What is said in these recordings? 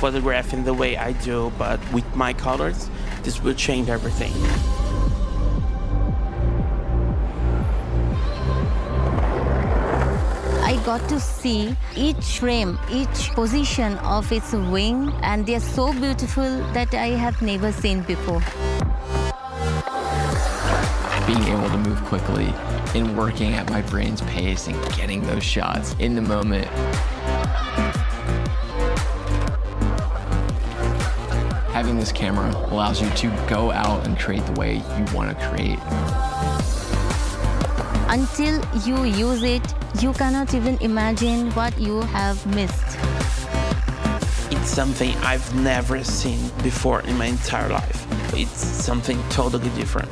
photographing the way I do, but with my colors, this will change everything. I got to see each frame, each position of its wing, and they're so beautiful that I have never seen before. Being able to move quickly and working at my brain's pace and getting those shots in the moment. Having this camera allows you to go out and create the way you want to create. Until you use it, you cannot even imagine what you have missed. It's something I've never seen before in my entire life. It's something totally different.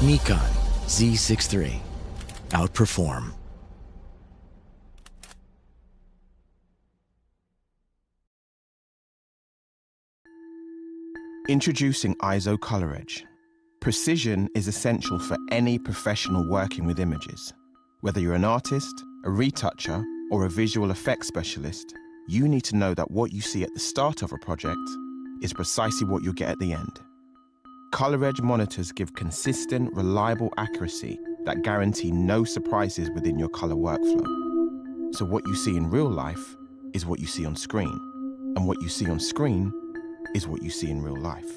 Nikon Z6 III. Outperform. Introducing ISO Color Edge. Precision is essential for any professional working with images. Whether you're an artist, a retoucher, or a visual effects specialist, you need to know that what you see at the start of a project is precisely what you'll get at the end. Color Edge monitors give consistent, reliable accuracy that guarantee no surprises within your color workflow. So what you see in real life is what you see on screen, and what you see on screen is what you see in real life.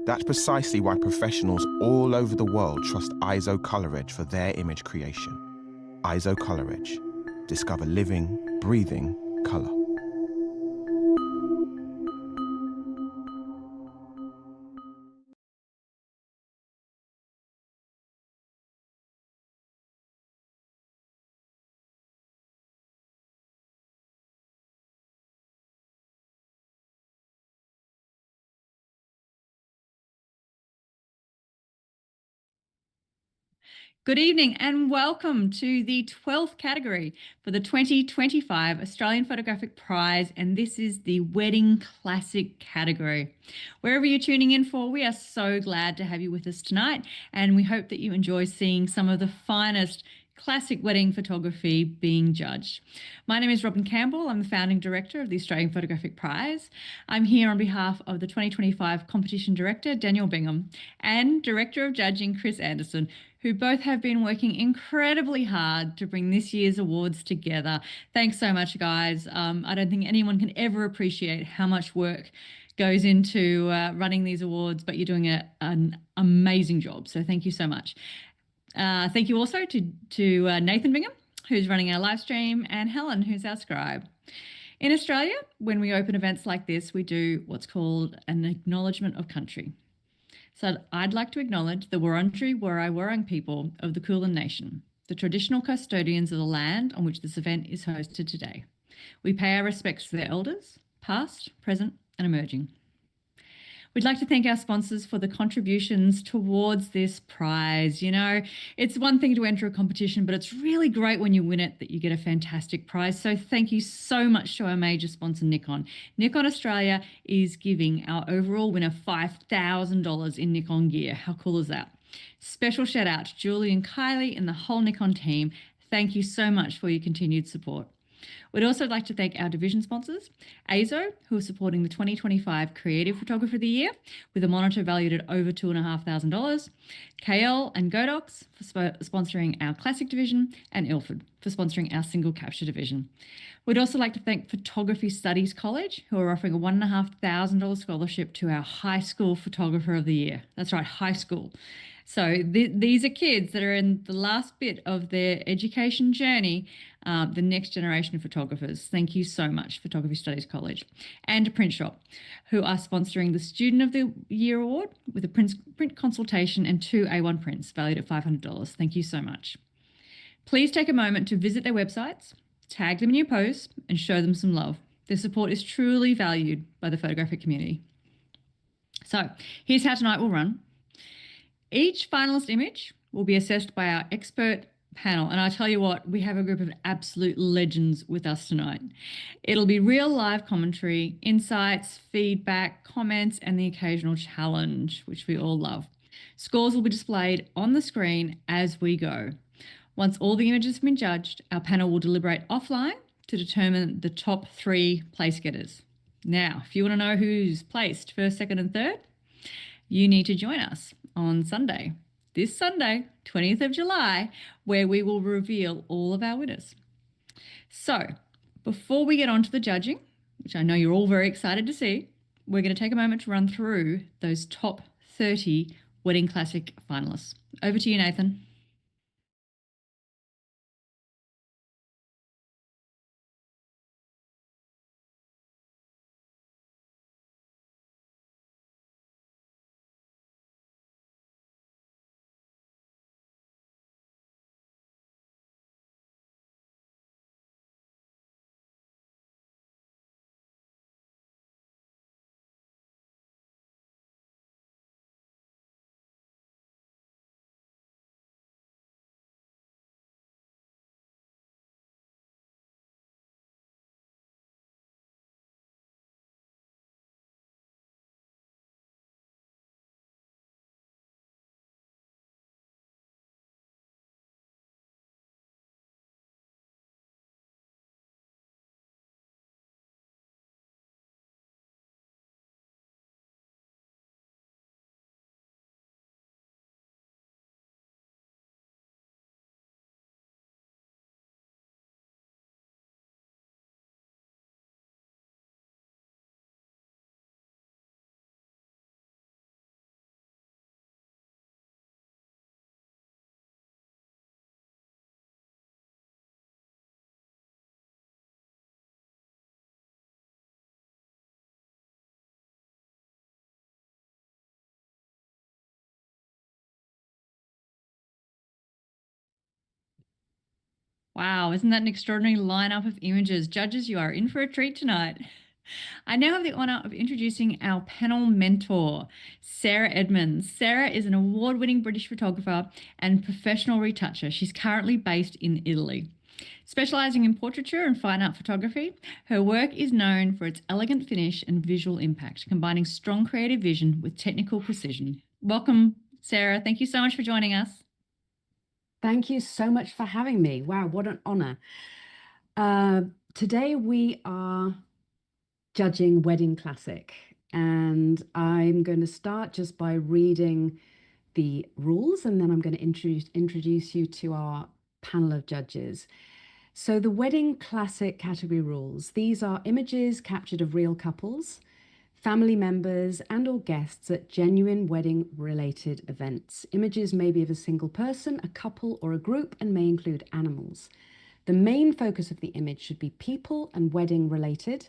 That's precisely why professionals all over the world trust ISO Color Edge for their image creation. ISO Color Edge. Discover living, breathing color. Good evening and welcome to the 12th category for the 2025 Australian Photographic Prize, and this is the Wedding Classic category. Wherever you're tuning in for, we are so glad to have you with us tonight, and we hope that you enjoy seeing some of the finest classic wedding photography being judged. My name is Robin Campbell. I'm the founding director of the Australian Photographic Prize. I'm here on behalf of the 2025 competition director, Daniel Bingham, and director of judging, Chris Anderson, who both have been working incredibly hard to bring this year's awards together. Thanks so much, guys. I don't think anyone can ever appreciate how much work goes into running these awards, but you're doing an amazing job. So thank you so much. Thank you also to Nathan Bingham, who's running our live stream, and Helen, who's our scribe. In Australia, when we open events like this, we do what's called an acknowledgement of country. So I'd like to acknowledge the Wurundjeri Wurrung people of the Kulin Nation, the traditional custodians of the land on which this event is hosted today. We pay our respects to their elders, past, present, and emerging. We'd like to thank our sponsors for the contributions towards this prize. You know, it's one thing to enter a competition, but it's really great when you win it that you get a fantastic prize. So thank you so much to our major sponsor, Nikon. Nikon Australia is giving our overall winner $5,000 in Nikon gear. How cool is that? Special shout out to Julie and Kylie and the whole Nikon team. Thank you so much for your continued support. We'd also like to thank our division sponsors, AZO, who are supporting the 2025 Creative Photographer of the Year with a monitor valued at over $2,500, KL and Godox for sponsoring our Classic division, and Ilford for sponsoring our Single Capture division. We'd also like to thank Photography Studies College, who are offering a $1,500 scholarship to our High School Photographer of the Year. That's right, high school. So these are kids that are in the last bit of their education journey, the next generation of photographers. Thank you so much, Photography Studies College. And Print Shop, who are sponsoring the Student of the Year Award with a print consultation and 2 A1 prints valued at $500. Thank you so much. Please take a moment to visit their websites, tag them in your posts, and show them some love. Their support is truly valued by the photographic community. So here's how tonight will run. Each finalist image will be assessed by our expert panel. And I tell you what, we have a group of absolute legends with us tonight. It'll be real live commentary, insights, feedback, comments, and the occasional challenge, which we all love. Scores will be displayed on the screen as we go. Once all the images have been judged, our panel will deliberate offline to determine the top 3 place getters. Now, if you want to know who's placed first, second, and third, you need to join us on Sunday, this Sunday, 20th of July, where we will reveal all of our winners. So, before we get on to the judging, which I know you're all very excited to see, we're going to take a moment to run through those top 30 Wedding Classic finalists. Over to you, Nathan. Wow, isn't that an extraordinary lineup of images? Judges, you are in for a treat tonight. I now have the honour of introducing our panel mentor, Sarah Edmonds. Sarah is an award-winning British photographer and professional retoucher. She's currently based in Italy. Specialising in portraiture and fine art photography, her work is known for its elegant finish and visual impact, combining strong creative vision with technical precision. Welcome, Sarah. Thank you so much for joining us. Thank you so much for having me. Wow, what an honor. Today we are judging Wedding Classic, and I'm going to start just by reading the rules, and then I'm going to introduce you to our panel of judges. So the Wedding Classic category rules, these are images captured of real couples, family members and or guests at genuine wedding related events. Images may be of a single person, a couple or a group, and may include animals. The main focus of the image should be people and wedding related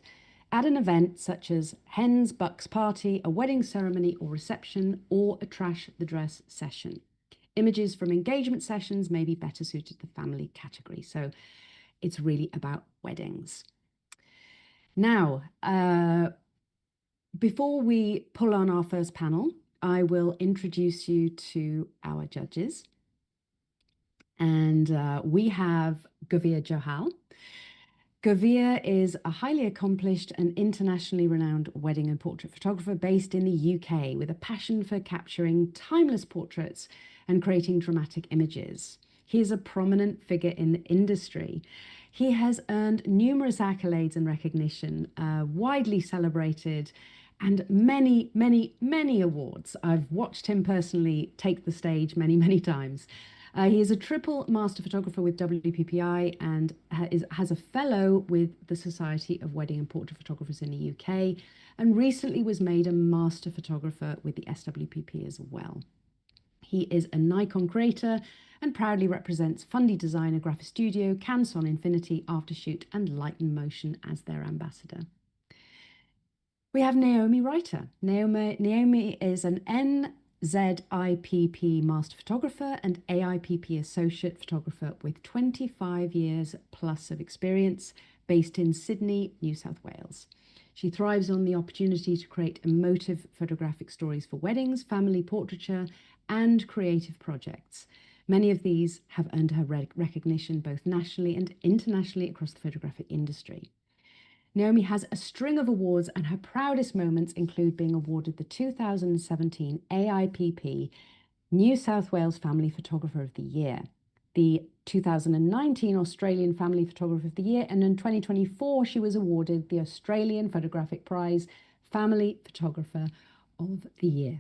at an event such as hen's bucks party, a wedding ceremony or reception, or a trash the dress session. Images from engagement sessions may be better suited to the family category. So it's really about weddings. Now, before we pull on our first panel, I will introduce you to our judges. And we have Gavir Johal. Gavir is a highly accomplished and internationally renowned wedding and portrait photographer based in the UK with a passion for capturing timeless portraits and creating dramatic images. He is a prominent figure in the industry. He has earned numerous accolades and recognition, widely celebrated, and many, many, many awards. I've watched him personally take the stage many, many times. He is a triple master photographer with WPPI and has a fellow with the Society of Wedding and Portrait Photographers in the UK, and recently was made a master photographer with the SWPP as well. He is a Nikon creator and proudly represents Fundy Designer Graphic Studio, Canson Infinity, Aftershoot and Light and Motion as their ambassador. We have Naomi Reiter. Naomi is an NZIPP master photographer and AIPP associate photographer with 25 years plus of experience based in Sydney, New South Wales. She thrives on the opportunity to create emotive photographic stories for weddings, family portraiture, and creative projects. Many of these have earned her recognition both nationally and internationally across the photographic industry. Naomi has a string of awards, and her proudest moments include being awarded the 2017 AIPP New South Wales Family Photographer of the Year, the 2019 Australian Family Photographer of the Year, and in 2024 she was awarded the Australian Photographic Prize Family Photographer of the Year.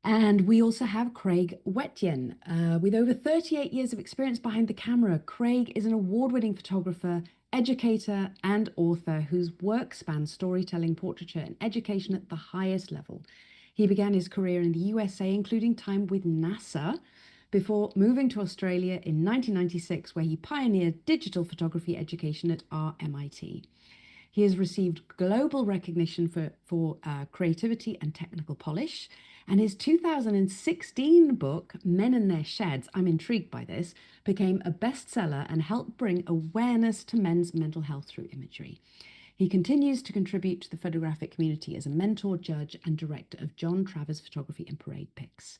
And we also have Craig Wetjen. With over 38 years of experience behind the camera, Craig is an award-winning photographer, educator, and author whose work spans storytelling, portraiture, and education at the highest level. He began his career in the USA, including time with NASA, before moving to Australia in 1996, where he pioneered digital photography education at RMIT. He has received global recognition for creativity and technical polish, and his 2016 book, Men and Their Sheds, I'm intrigued by this, became a bestseller and helped bring awareness to men's mental health through imagery. He continues to contribute to the photographic community as a mentor, judge, and director of John Travers Photography and Parade Pics.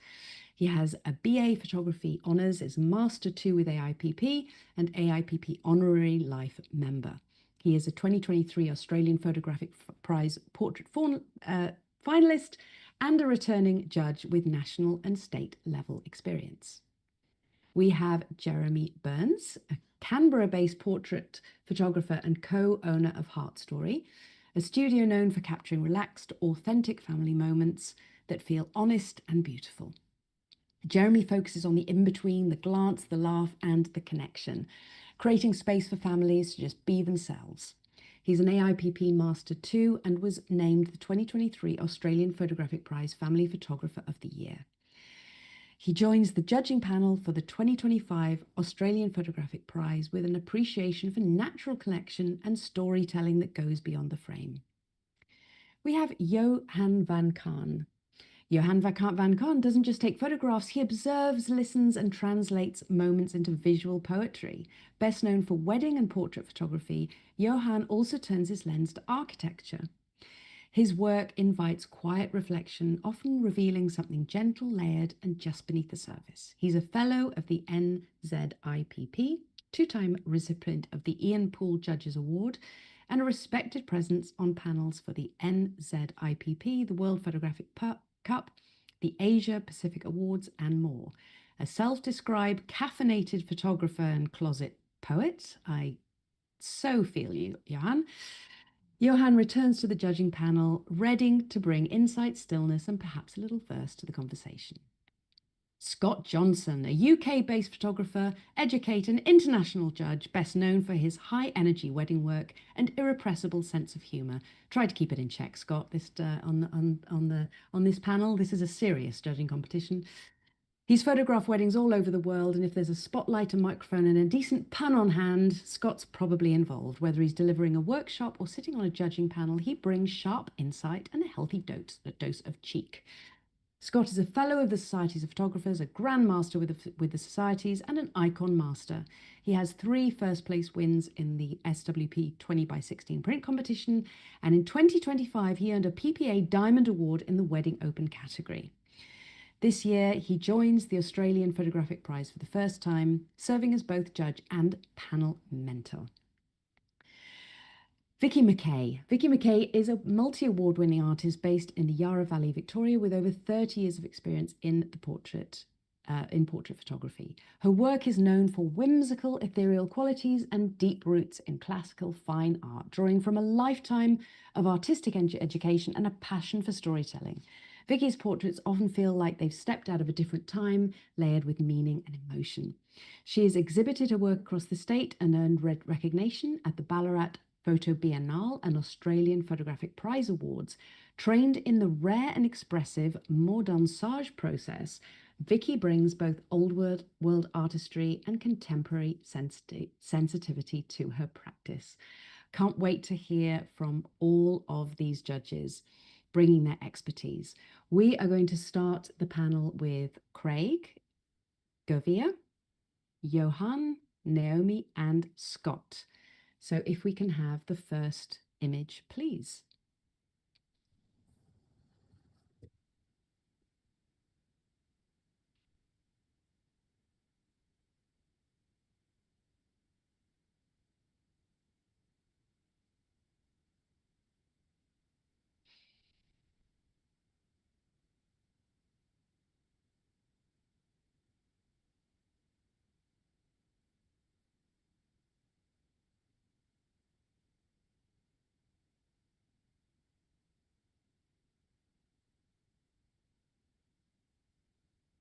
He has a BA Photography Honours, is Master 2 with AIPP, and AIPP Honorary Life Member. He is a 2023 Australian Photographic Prize Portrait finalist and a returning judge with national and state level experience. We have Jeremy Burns, a Canberra-based portrait photographer and co-owner of Heart Story, a studio known for capturing relaxed, authentic family moments that feel honest and beautiful. Jeremy focuses on the in-between, the glance, the laugh, and the connection, creating space for families to just be themselves. He's an AIPP Master 2 and was named the 2023 Australian Photographic Prize Family Photographer of the Year. He joins the judging panel for the 2025 Australian Photographic Prize with an appreciation for natural connection and storytelling that goes beyond the frame. We have Johan van Kaan. Johan van Kaan doesn't just take photographs, he observes, listens, and translates moments into visual poetry. Best known for wedding and portrait photography, Johan also turns his lens to architecture. His work invites quiet reflection, often revealing something gentle, layered, and just beneath the surface. He's a fellow of the NZIPP, two-time recipient of the Ian Poole Judges Award, and a respected presence on panels for the NZIPP, the World Photographic Cup, the Asia Pacific Awards, and more. A self-described caffeinated photographer and closet poet. I so feel you, Johan. Johan returns to the judging panel, ready to bring insight, stillness, and perhaps a little verse to the conversation. Scott Johnson, a UK-based photographer, educator, and international judge, best known for his high-energy wedding work and irrepressible sense of humour. Try to keep it in check, Scott. On this panel, this is a serious judging competition. He's photographed weddings all over the world, and if there's a spotlight, a microphone, and a decent pun on hand, Scott's probably involved. Whether he's delivering a workshop or sitting on a judging panel, he brings sharp insight and a healthy dose of cheek. Scott is a fellow of the Societies of Photographers, a Grand Master with the Societies, and an Icon Master. He has 3 first-place wins in the SWP 20x16 print competition, and in 2025 he earned a PPA Diamond Award in the Wedding Open category. This year he joins the Australian Photographic Prize for the first time, serving as both judge and panel mentor. Vicky McKay. Vicky McKay is a multi-award winning artist based in the Yarra Valley, Victoria, with over 30 years of experience in portrait photography. Her work is known for whimsical, ethereal qualities and deep roots in classical fine art, drawing from a lifetime of artistic education and a passion for storytelling. Vicky's portraits often feel like they've stepped out of a different time, layered with meaning and emotion. She has exhibited her work across the state and earned recognition at the Ballarat Photo Biennale and Australian Photographic Prize Awards. Trained in the rare and expressive mordensage process, Vicky brings both old world artistry and contemporary sensitivity to her practice. Can't wait to hear from all of these judges bringing their expertise. We are going to start the panel with Craig, Govia, Johan, Naomi, and Scott. So if we can have the first image, please.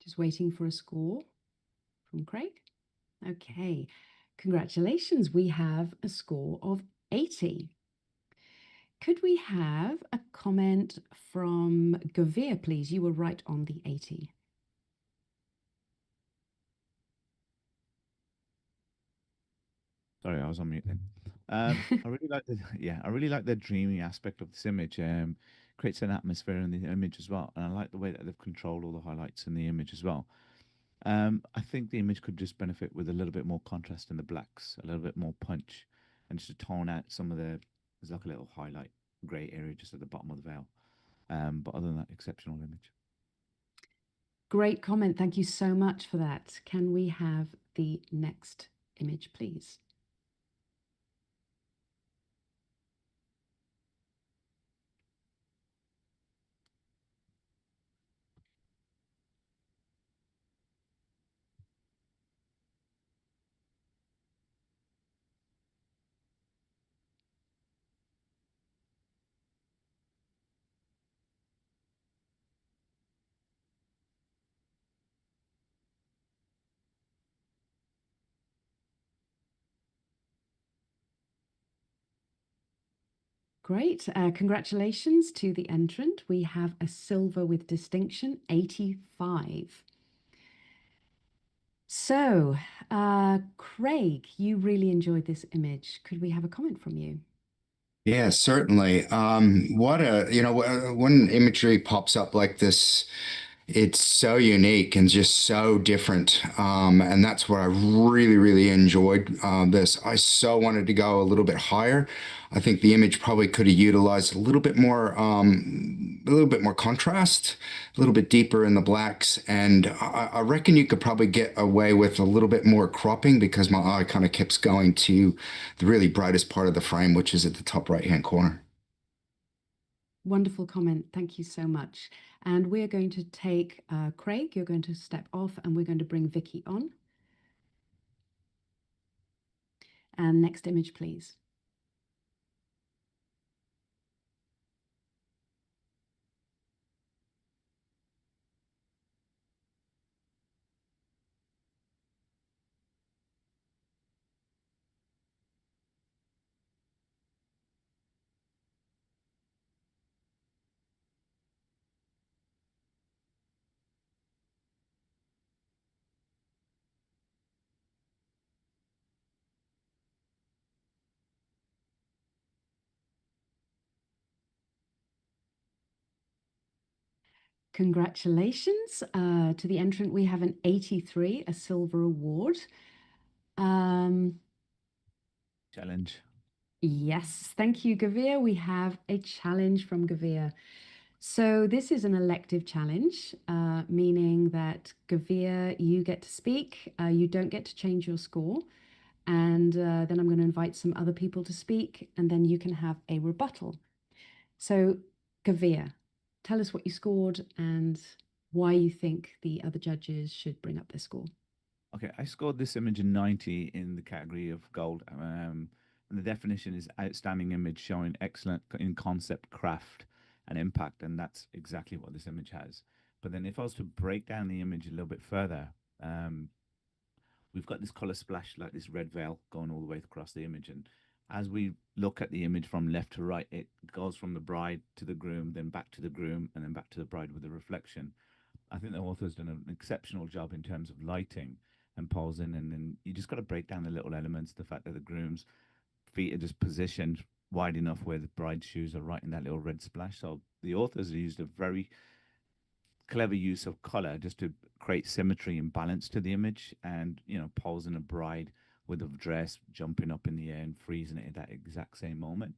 Just waiting for a score from Craig. Okay, congratulations. We have a score of 80. Could we have a comment from Gavir, please? You were right on the 80. Sorry, I was on mute then. I really like the I really like the dreamy aspect of this image. Creates an atmosphere in the image as well, and I like the way that they've controlled all the highlights in the image as well. I think the image could just benefit with a little bit more contrast in the blacks, a little bit more punch, and just to tone out some of the. There's like a little highlight grey area just at the bottom of the veil. But other than that, exceptional image. Great comment. Thank you so much for that. Can we have the next image, please? Great. Congratulations to the entrant. We have a silver with distinction, 85. So, Craig, you really enjoyed this image. Could we have a comment from you? Yeah, certainly. What a, when imagery pops up like this, it's so unique and just so different. And that's what I really, really enjoyed this. I so wanted to go a little bit higher. I think the image probably could have utilized a little bit more contrast, a little bit deeper in the blacks. And I reckon you could probably get away with a little bit more cropping because my eye kind of keeps going to the really brightest part of the frame, which is at the top right-hand corner. Wonderful comment. Thank you so much. And we're going to take Craig, you're going to step off and we're going to bring Vicky on. And next image, please. Congratulations to the entrant. We have an 83, a silver award. Challenge. Yes, thank you, Gavir. We have a challenge from Gavir. So this is an elective challenge, meaning that Gavir, you get to speak. You don't get to change your score. And then I'm going to invite some other people to speak, and then you can have a rebuttal. So, Gavir, tell us what you scored and why you think the other judges should bring up their score. Okay, I scored this image in 90 in the category of gold. And the definition is outstanding image showing excellent in concept, craft, and impact. And that's exactly what this image has. But then if I was to break down the image a little bit further, we've got this color splash, like this red veil going all the way across the image. And as we look at the image from left to right, it goes from the bride to the groom, then back to the groom, and then back to the bride with a reflection. I think the author's done an exceptional job in terms of lighting and posing, and then you just got to break down the little elements. The fact that the groom's feet are just positioned wide enough where the bride's shoes are right in that little red splash. So the authors used a very clever use of color just to create symmetry and balance to the image, and posing a bride with a dress jumping up in the air and freezing it at that exact same moment.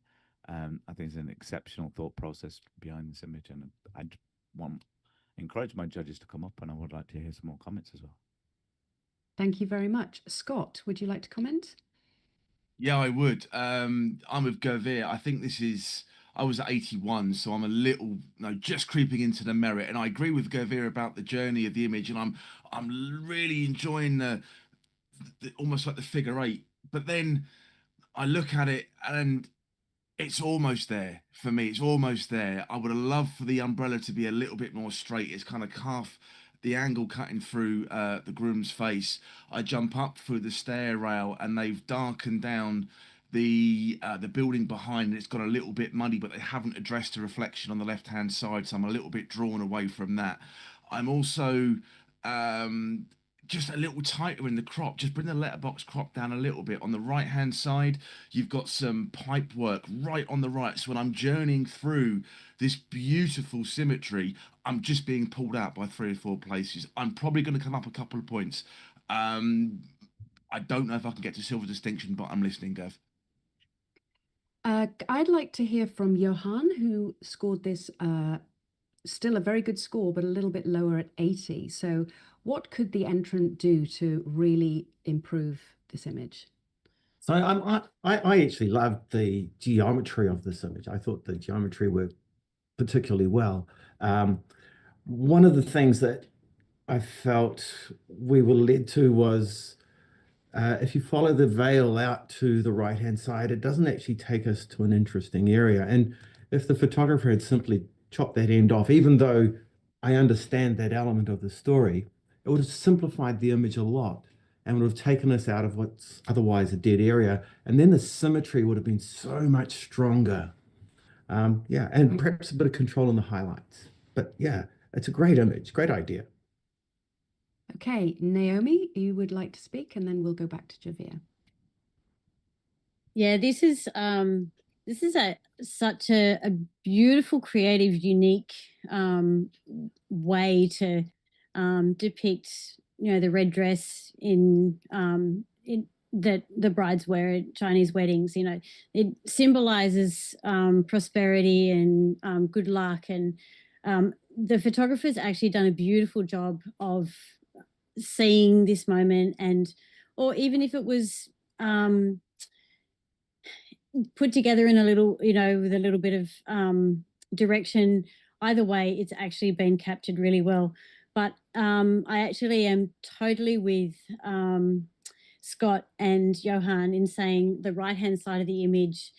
I think it's an exceptional thought process behind this image, and I'd encourage my judges to come up, and I would like to hear some more comments as well. Thank you very much. Scott, would you like to comment? Yeah, I would. I'm with Gavir. I think I was at 81, so I'm a little, just creeping into the merit. And I agree with Gavir about the journey of the image, and I'm really enjoying the almost like the figure eight. But then I look at it and it's almost there for me. It's almost there. I would have loved for the umbrella to be a little bit more straight. It's kind of calf the angle cutting through the groom's face. I jump up through the stair rail, and they've darkened down the building behind, and it's got a little bit muddy, but they haven't addressed the reflection on the left hand side, so I'm a little bit drawn away from that. I'm also um, just a little tighter in the crop. Just bring the letterbox crop down a little bit. On the right hand side, you've got some pipe work right on the right. So when I'm journeying through this beautiful symmetry, I'm just being pulled out by 3 or 4 places. I'm probably going to come up a couple of points. Um, I don't know if I can get to silver distinction, but I'm listening, Gav. I'd like to hear from Johan, who scored this still a very good score, but a little bit lower at 80. So what could the entrant do to really improve this image? So I actually loved the geometry of this image. I thought the geometry worked particularly well. One of the things that I felt we were led to was if you follow the veil out to the right-hand side, it doesn't actually take us to an interesting area. And if the photographer had simply chopped that end off, even though I understand that element of the story, it would have simplified the image a lot and would have taken us out of what's otherwise a dead area. And then the symmetry would have been so much stronger. Yeah, and perhaps a bit of control on the highlights. But yeah, it's a great image, great idea. Okay, Naomi, you would like to speak, and then we'll go back to Javier. Yeah, this is such a beautiful, creative, unique way to depict, the red dress in that the brides wear at Chinese weddings. It symbolizes prosperity and good luck, and the photographer's actually done a beautiful job of seeing this moment, or even if it was put together in a little, with a little bit of direction. Either way, it's actually been captured really well. But I actually am totally with Scott and Johan in saying the right-hand side of the image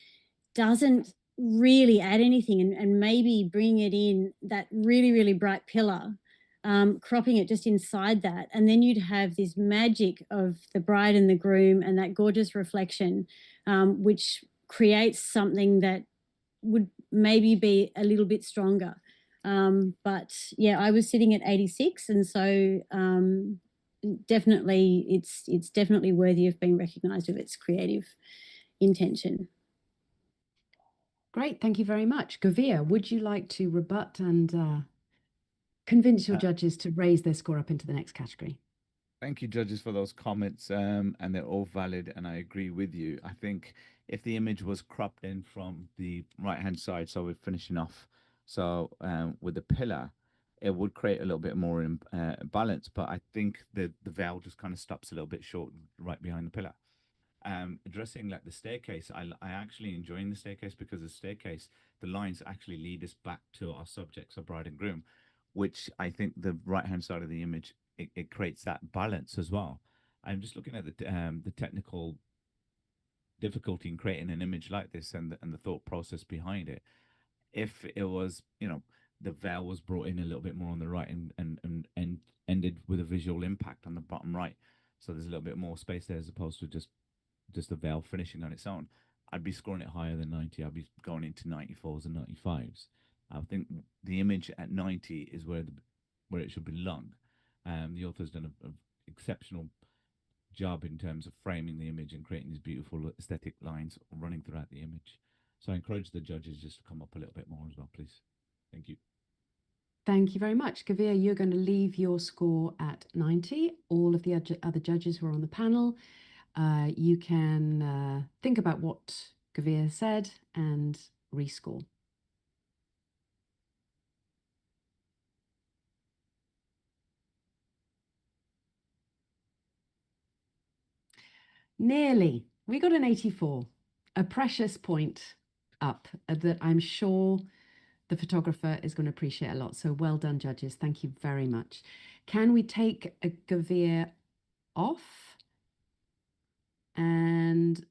doesn't really add anything, and maybe bring it in that really, really bright pillar, cropping it just inside that. And then you'd have this magic of the bride and the groom and that gorgeous reflection, which creates something that would maybe be a little bit stronger. But yeah, I was sitting at 86, and so definitely it's definitely worthy of being recognized with its creative intention. Great, thank you very much. Gavir, would you like to rebut and convince your judges to raise their score up into the next category? Thank you, judges, for those comments, and they're all valid, and I agree with you. I think if the image was cropped in from the right-hand side, so we're finishing off, so with the pillar, it would create a little bit more balance, but I think the veil just kind of stops a little bit short right behind the pillar. Addressing like the staircase, I actually enjoying the staircase, because the staircase, the lines actually lead us back to our subjects, our bride and groom, which I think the right-hand side of the image, it creates that balance as well. I'm just looking at the technical difficulty in creating an image like this, and the thought process behind it. If it was, the veil was brought in a little bit more on the right, and ended with a visual impact on the bottom right, so there's a little bit more space there as opposed to just the veil finishing on its own, I'd be scoring it higher than 90. I'd be going into 94s and 95s. I think the image at 90 is where it should belong. The author's done an exceptional job in terms of framing the image and creating these beautiful aesthetic lines running throughout the image. So I encourage the judges just to come up a little bit more as well, please. Thank you. Thank you very much. Gavir, you're going to leave your score at 90. All of the other judges who are on the panel, you can think about what Gavir said and rescore. Nearly. We got an 84, a precious point up that I'm sure the photographer is going to appreciate a lot. So well done, judges. Thank you very much. Can we take a Gavir off and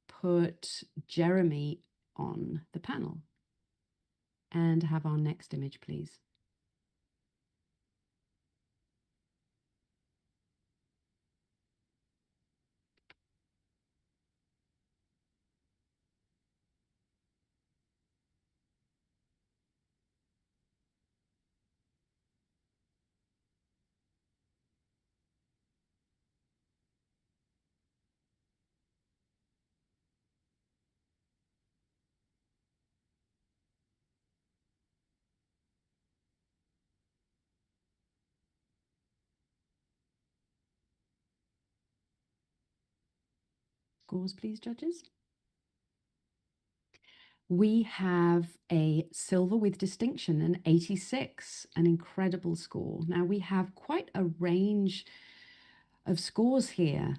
put Jeremy on the panel and have our next image, please? scores, please, judges. We have a silver with distinction, an 86, an incredible score. Now we have quite a range of scores here.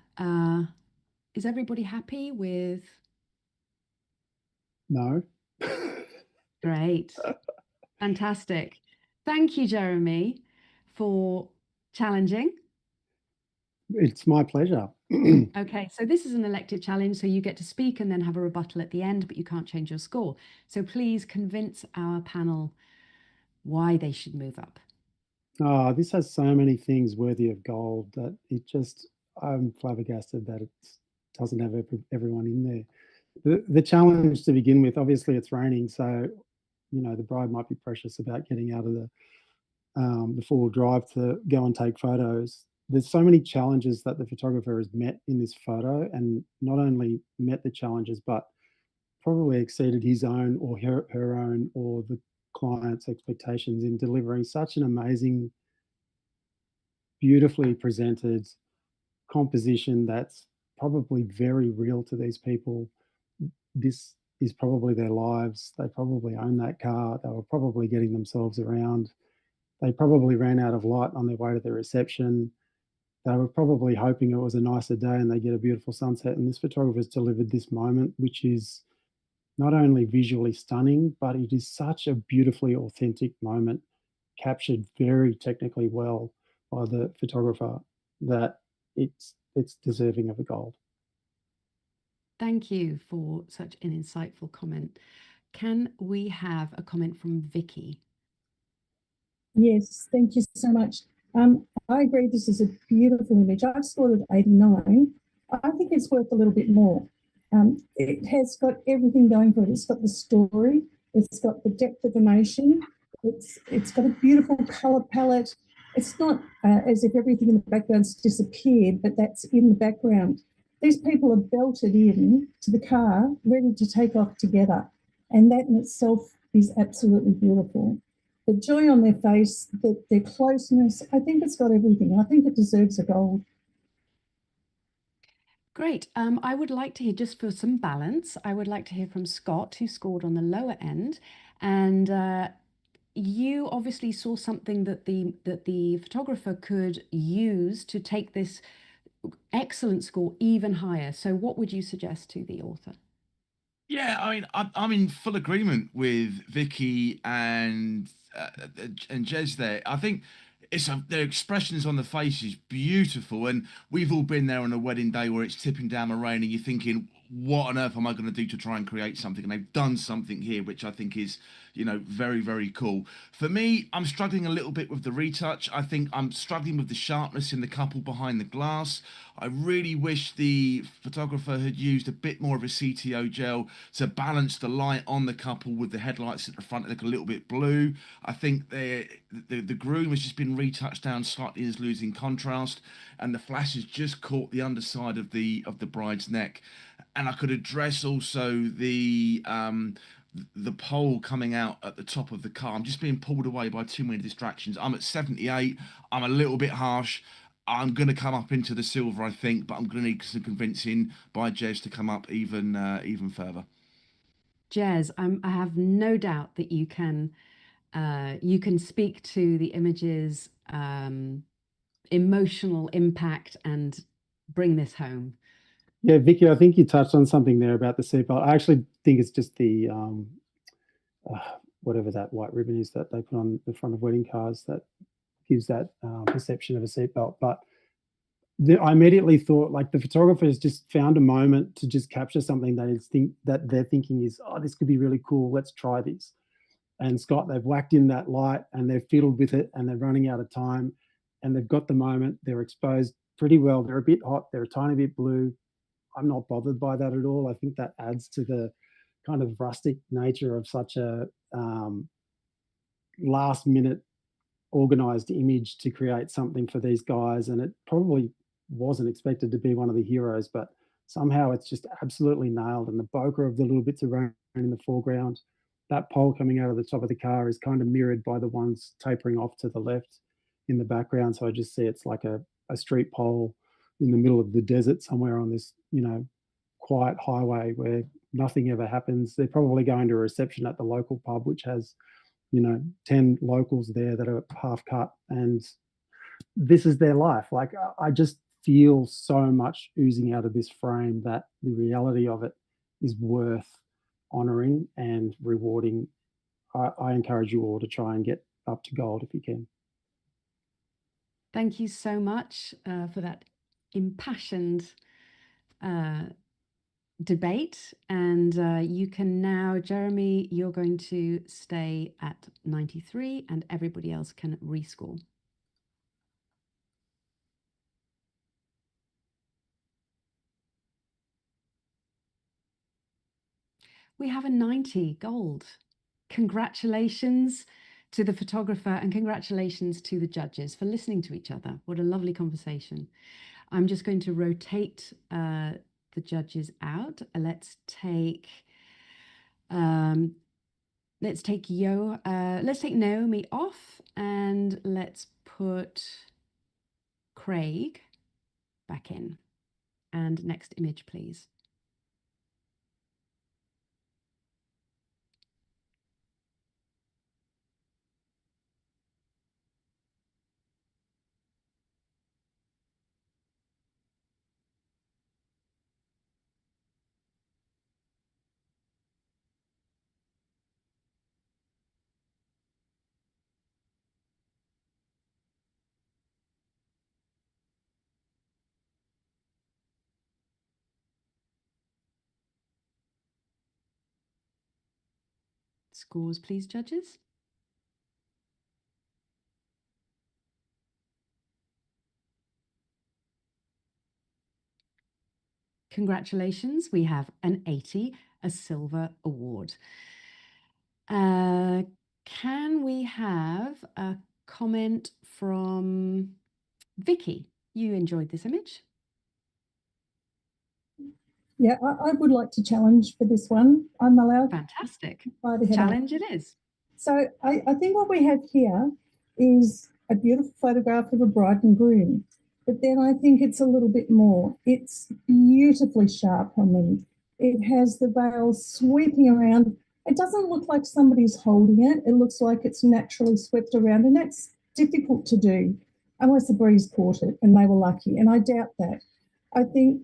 Is everybody happy with? No. Great. Fantastic. Thank you, Jeremy, for challenging. It's my pleasure. Okay, so this is an elected challenge, so you get to speak and then have a rebuttal at the end, but you can't change your score. So please convince our panel why they should move up. Oh, this has so many things worthy of gold that I'm flabbergasted that it doesn't have everyone in there. The challenge to begin with, obviously it's raining, so the bride might be precious about getting out of the four-wheel drive to go and take photos. There's so many challenges that the photographer has met in this photo, and not only met the challenges, but probably exceeded his own or her own or the client's expectations in delivering such an amazing, beautifully presented composition that's probably very real to these people. This is probably their lives. They probably own that car. They were probably getting themselves around. They probably ran out of light on their way to the reception. They were probably hoping it was a nicer day and they get a beautiful sunset. And this photographer's delivered this moment, which is not only visually stunning, but it is such a beautifully authentic moment, captured very technically well by the photographer, that it's deserving of a gold. Thank you for such an insightful comment. Can we have a comment from Vicky? Yes, thank you so much. I agree this is a beautiful image. I've scored it 89. I think it's worth a little bit more. It has got everything going for it. It's got the story, it's got the depth of emotion, it's got a beautiful colour palette. It's not as if everything in the background's disappeared, but that's in the background. These people are belted in to the car, ready to take off together. And that in itself is absolutely beautiful. The joy on their face, their closeness, I think it's got everything. I think it deserves a gold. Great. I would like to hear, just for some balance, I would like to hear from Scott, who scored on the lower end. And you obviously saw something that the photographer could use to take this excellent score even higher. So what would you suggest to the author? Yeah, I mean, I'm in full agreement with Vicky and Jez there. I think their expressions on the face is beautiful, and we've all been there on a wedding day where it's tipping down with rain, and you're thinking, what on earth am I going to do to try and create something? And they've done something here, which I think is, very, very cool. For me, I'm struggling a little bit with the retouch. I think I'm struggling with the sharpness in the couple behind the glass. I really wish the photographer had used a bit more of a CTO gel to balance the light on the couple with the headlights at the front that look a little bit blue. I think the groom has just been retouched down slightly, is losing contrast, and the flash has just caught the underside of the bride's neck. And I could address also the pole coming out at the top of the car. I'm just being pulled away by too many distractions. I'm at 78. I'm a little bit harsh. I'm going to come up into the silver, I think, but I'm going to need some convincing by Jez to come up even further. Jez, I have no doubt that you can speak to the image's emotional impact and bring this home. Yeah, Vicky, I think you touched on something there about the seatbelt. I actually think it's just the whatever that white ribbon is that they put on the front of wedding cars that gives that perception of a seatbelt. But I immediately thought, like, the photographer has just found a moment to just capture something that they're thinking is, oh, this could be really cool. Let's try this. And Scott, they've whacked in that light and they've fiddled with it and they're running out of time and they've got the moment. They're exposed pretty well. They're a bit hot. They're a tiny bit blue. I'm not bothered by that at all. I think that adds to the kind of rustic nature of such a last minute organized image to create something for these guys. And it probably wasn't expected to be one of the heroes, but somehow it's just absolutely nailed. And the bokeh of the little bits of rain in the foreground, that pole coming out of the top of the car is kind of mirrored by the ones tapering off to the left in the background. So I just see it's like a street pole in the middle of the desert somewhere on this, quiet highway where nothing ever happens. They're probably going to a reception at the local pub, which has, 10 locals there that are half cut, and this is their life. Like, I just feel so much oozing out of this frame that the reality of it is worth honoring and rewarding. I encourage you all to try and get up to gold if you can. Thank you so much for that impassioned debate. And you can now, Jeremy, you're going to stay at 93 and everybody else can rescore. We have a 90 gold. Congratulations to the photographer and congratulations to the judges for listening to each other. What a lovely conversation. I'm just going to rotate the judges out. Let's take Naomi off, and let's put Craig back in. And next image, please. Scores, please, judges. Congratulations, we have an 80, a silver award. Can we have a comment from Vicky? You enjoyed this image? Yeah, I would like to challenge for this one. I'm allowed. Fantastic. By the head challenge it is. So I think what we have here is a beautiful photograph of a bride and groom. But then I think it's a little bit more. It's beautifully sharp on them. It has the veil sweeping around. It doesn't look like somebody's holding it. It looks like it's naturally swept around, and that's difficult to do unless the breeze caught it and they were lucky, and I doubt that. I think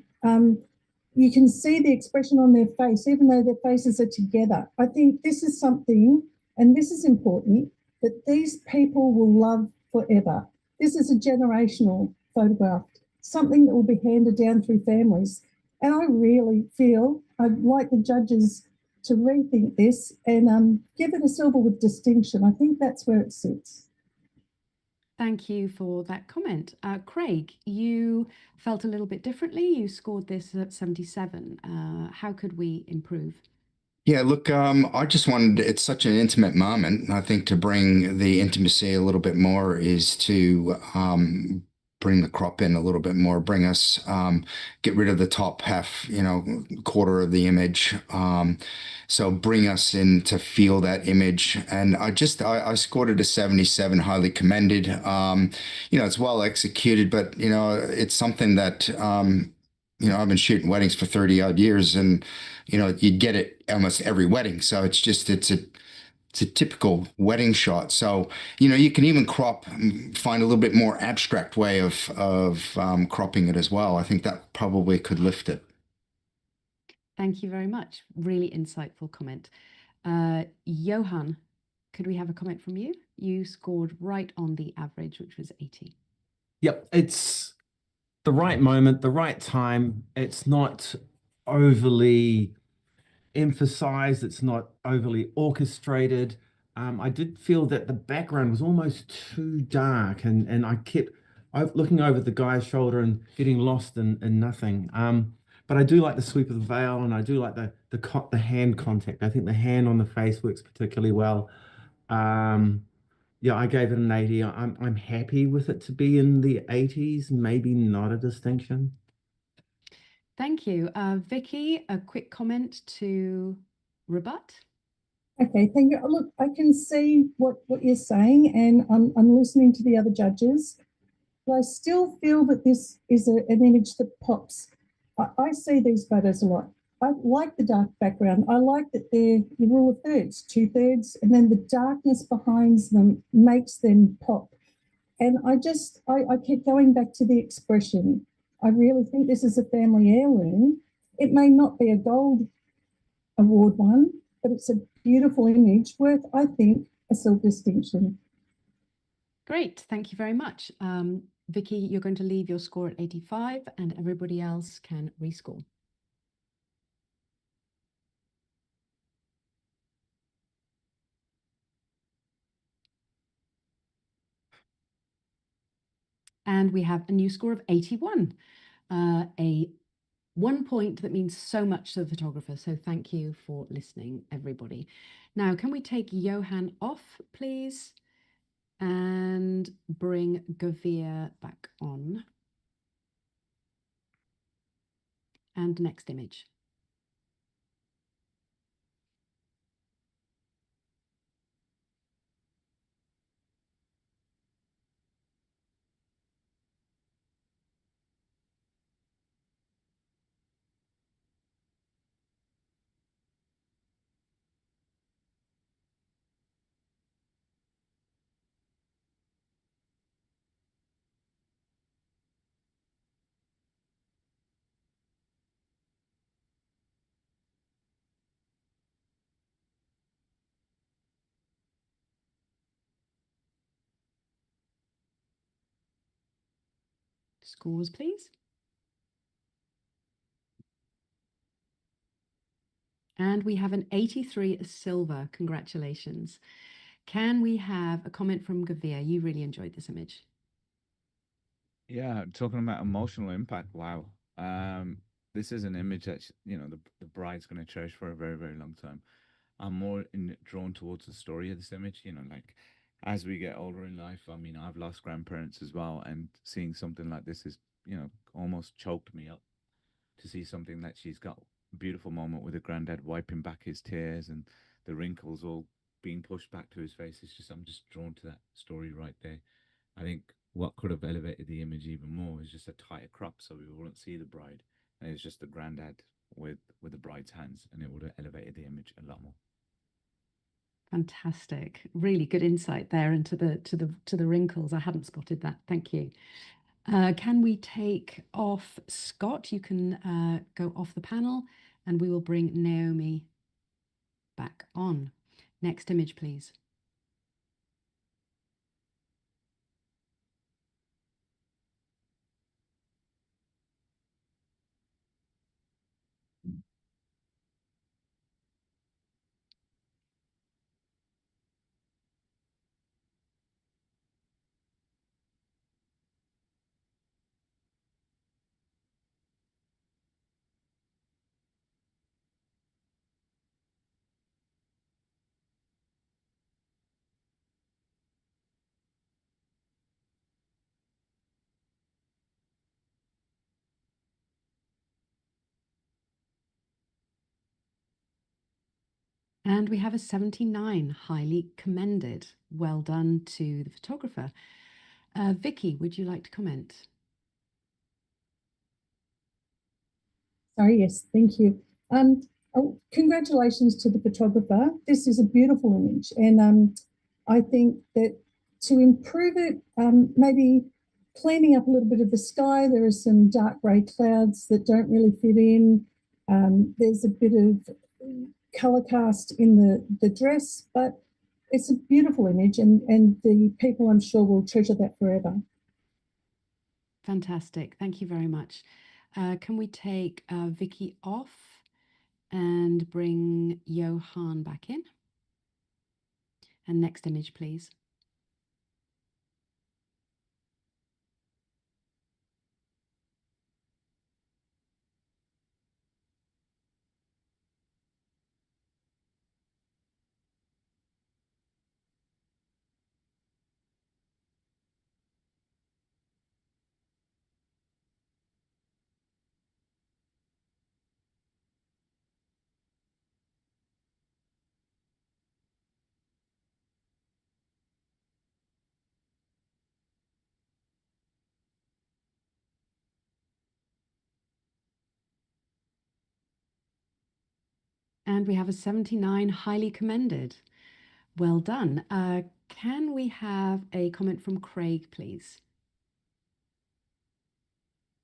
you can see the expression on their face, even though their faces are together. I think this is something, and this is important, that these people will love forever. This is a generational photograph, something that will be handed down through families. And I really feel I'd like the judges to rethink this and give it a silver with distinction. I think that's where it sits. Thank you for that comment. Craig, you felt a little bit differently. You scored this at 77. How could we improve? Yeah, look, I just wanted, it's such an intimate moment. I think to bring the intimacy a little bit more is to bring the crop in a little bit more, bring us, get rid of the top half, quarter of the image. So bring us in to feel that image. And I scored it a 77, highly commended. It's well executed, but, it's something that, I've been shooting weddings for 30 odd years, and, you get it almost every wedding. So it's a typical wedding shot. So, you can even find a little bit more abstract way of cropping it as well. I think that probably could lift it. Thank you very much. Really insightful comment. Johan, could we have a comment from you? You scored right on the average, which was 80. Yep, it's the right moment, the right time. It's not overly emphasized, it's not overly orchestrated. I did feel that the background was almost too dark, and I kept looking over the guy's shoulder and getting lost in nothing. But I do like the sweep of the veil, and I do like the hand contact. I think the hand on the face works particularly well. Yeah, I gave it an 80. I'm happy with it to be in the 80s, maybe not a distinction. Thank you. Vicky, a quick comment to rebut. Okay, thank you. Look, I can see what you're saying, and I'm listening to the other judges, but I still feel that this is an image that pops. I see these photos a lot. I like the dark background. I like that they're the rule of thirds, 2/3, and then the darkness behind them makes them pop. And I keep going back to the expression. I really think this is a family heirloom. It may not be a gold award one, but it's a beautiful image worth, I think, a silver distinction. Great, thank you very much. Vicky, you're going to leave your score at 85 and everybody else can rescore. And we have a new score of 81, a 1 point that means so much to the photographer. So thank you for listening, everybody. Now, can we take Johan off, please? And bring Gavir back on. And next image. Scores, please. And we have an 83 silver. Congratulations. Can we have a comment from Gavir? You really enjoyed this image. Yeah, talking about emotional impact. Wow. This is an image that the bride's going to cherish for a very, very long time. I'm more drawn towards the story of this image. Like as we get older in life. I mean, I've lost grandparents as well, and seeing something like this is almost choked me up. To see something that she's got a beautiful moment with her granddad wiping back his tears and the wrinkles all being pushed back to his face. I'm just drawn to that story right there. I think what could have elevated the image even more is just a tighter crop so we wouldn't see the bride, and it's just the granddad with the bride's hands, and it would have elevated the image a lot more. Fantastic. Really good insight there into the wrinkles. I hadn't spotted that. Thank you. Can we take off Scott? You can go off the panel and we will bring Naomi back on. Next image, please. And we have a 79, highly commended. Well done to the photographer. Vicky, would you like to comment? Sorry, yes, thank you. Congratulations to the photographer. This is a beautiful image, and I think that to improve it, maybe cleaning up a little bit of the sky. There are some dark grey clouds that don't really fit in. There's a bit of colour cast in the dress, but it's a beautiful image, and the people, I'm sure, will treasure that forever. Fantastic. Thank you very much. Can we take Vicky off and bring Johan back in? And next image, please. And we have a 79, highly commended. Well done. Can we have a comment from Craig, please?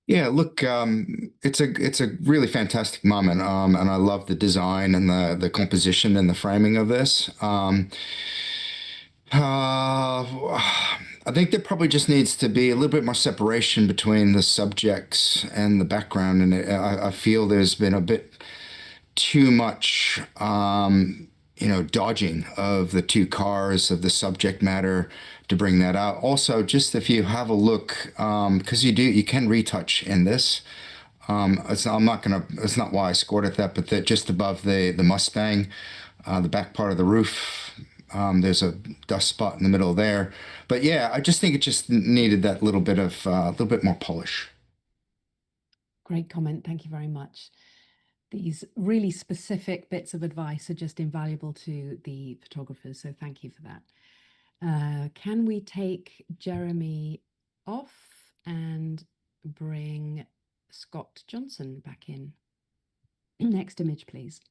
Yeah, look, it's a really fantastic moment, and I love the design and the composition and the framing of this. I think there probably just needs to be a little bit more separation between the subjects and the background, and I feel there's been a bit too much, dodging of the two cars of the subject matter to bring that out. Also, just if you have a look, because you can retouch in this. I'm not gonna. It's not why I scored it that, but that just above the Mustang, the back part of the roof, there's a dust spot in the middle there. But yeah, I just think it just needed that little bit of a little bit more polish. Great comment. Thank you very much. These really specific bits of advice are just invaluable to the photographers. So thank you for that. Can we take Jeremy off and bring Scott Johnson back in? Next image, please.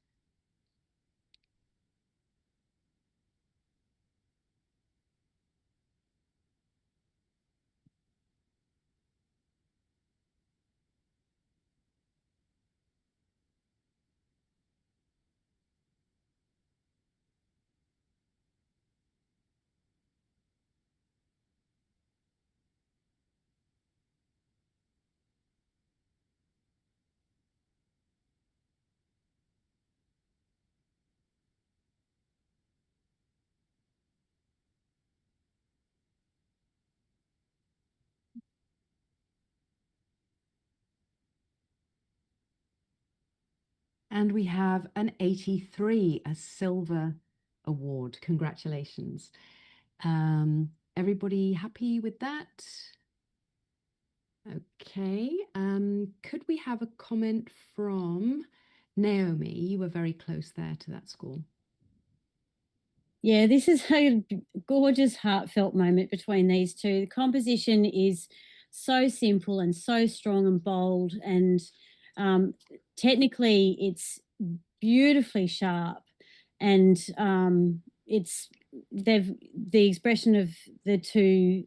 And we have an 83, a silver award. Congratulations. Everybody happy with that? Okay. Could we have a comment from Naomi? You were very close there to that score. Yeah, this is a gorgeous, heartfelt moment between these two. The composition is so simple and so strong and bold, and technically, it's beautifully sharp, and it's the expression of the two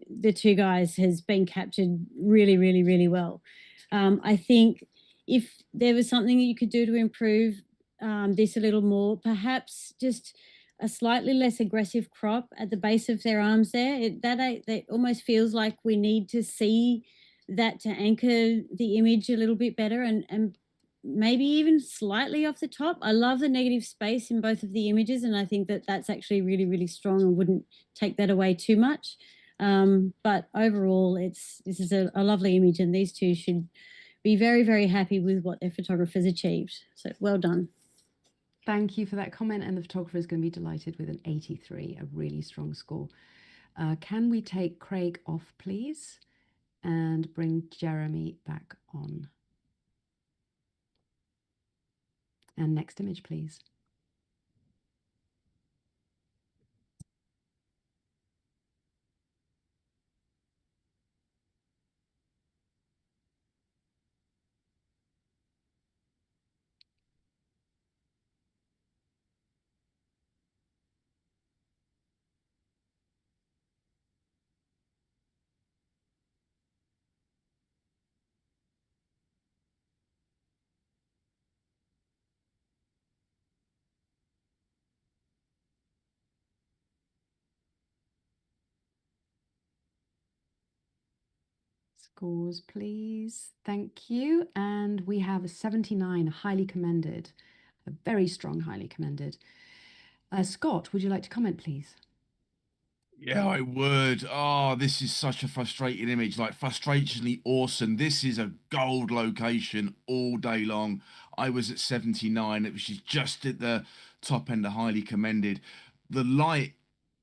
guys has been captured really, really, really well. I think if there was something you could do to improve this a little more, perhaps just a slightly less aggressive crop at the base of their arms there. That almost feels like we need to see that to anchor the image a little bit better, and maybe even slightly off the top. I love the negative space in both of the images, and I think that that's actually really, really strong and wouldn't take that away too much. But overall, this is a lovely image, and these two should be very, very happy with what their photographers achieved. So well done. Thank you for that comment, and the photographer is going to be delighted with an 83, a really strong score. Can we take Craig off, please, and bring Jeremy back on? And next image, please. Scores, please. Thank you. And we have a 79, highly commended, a very strong, highly commended. Scott, would you like to comment, please? Yeah, I would. Oh, this is such a frustrating image, like frustratingly awesome. This is a gold location all day long. I was at 79, which is just at the top end of highly commended. The light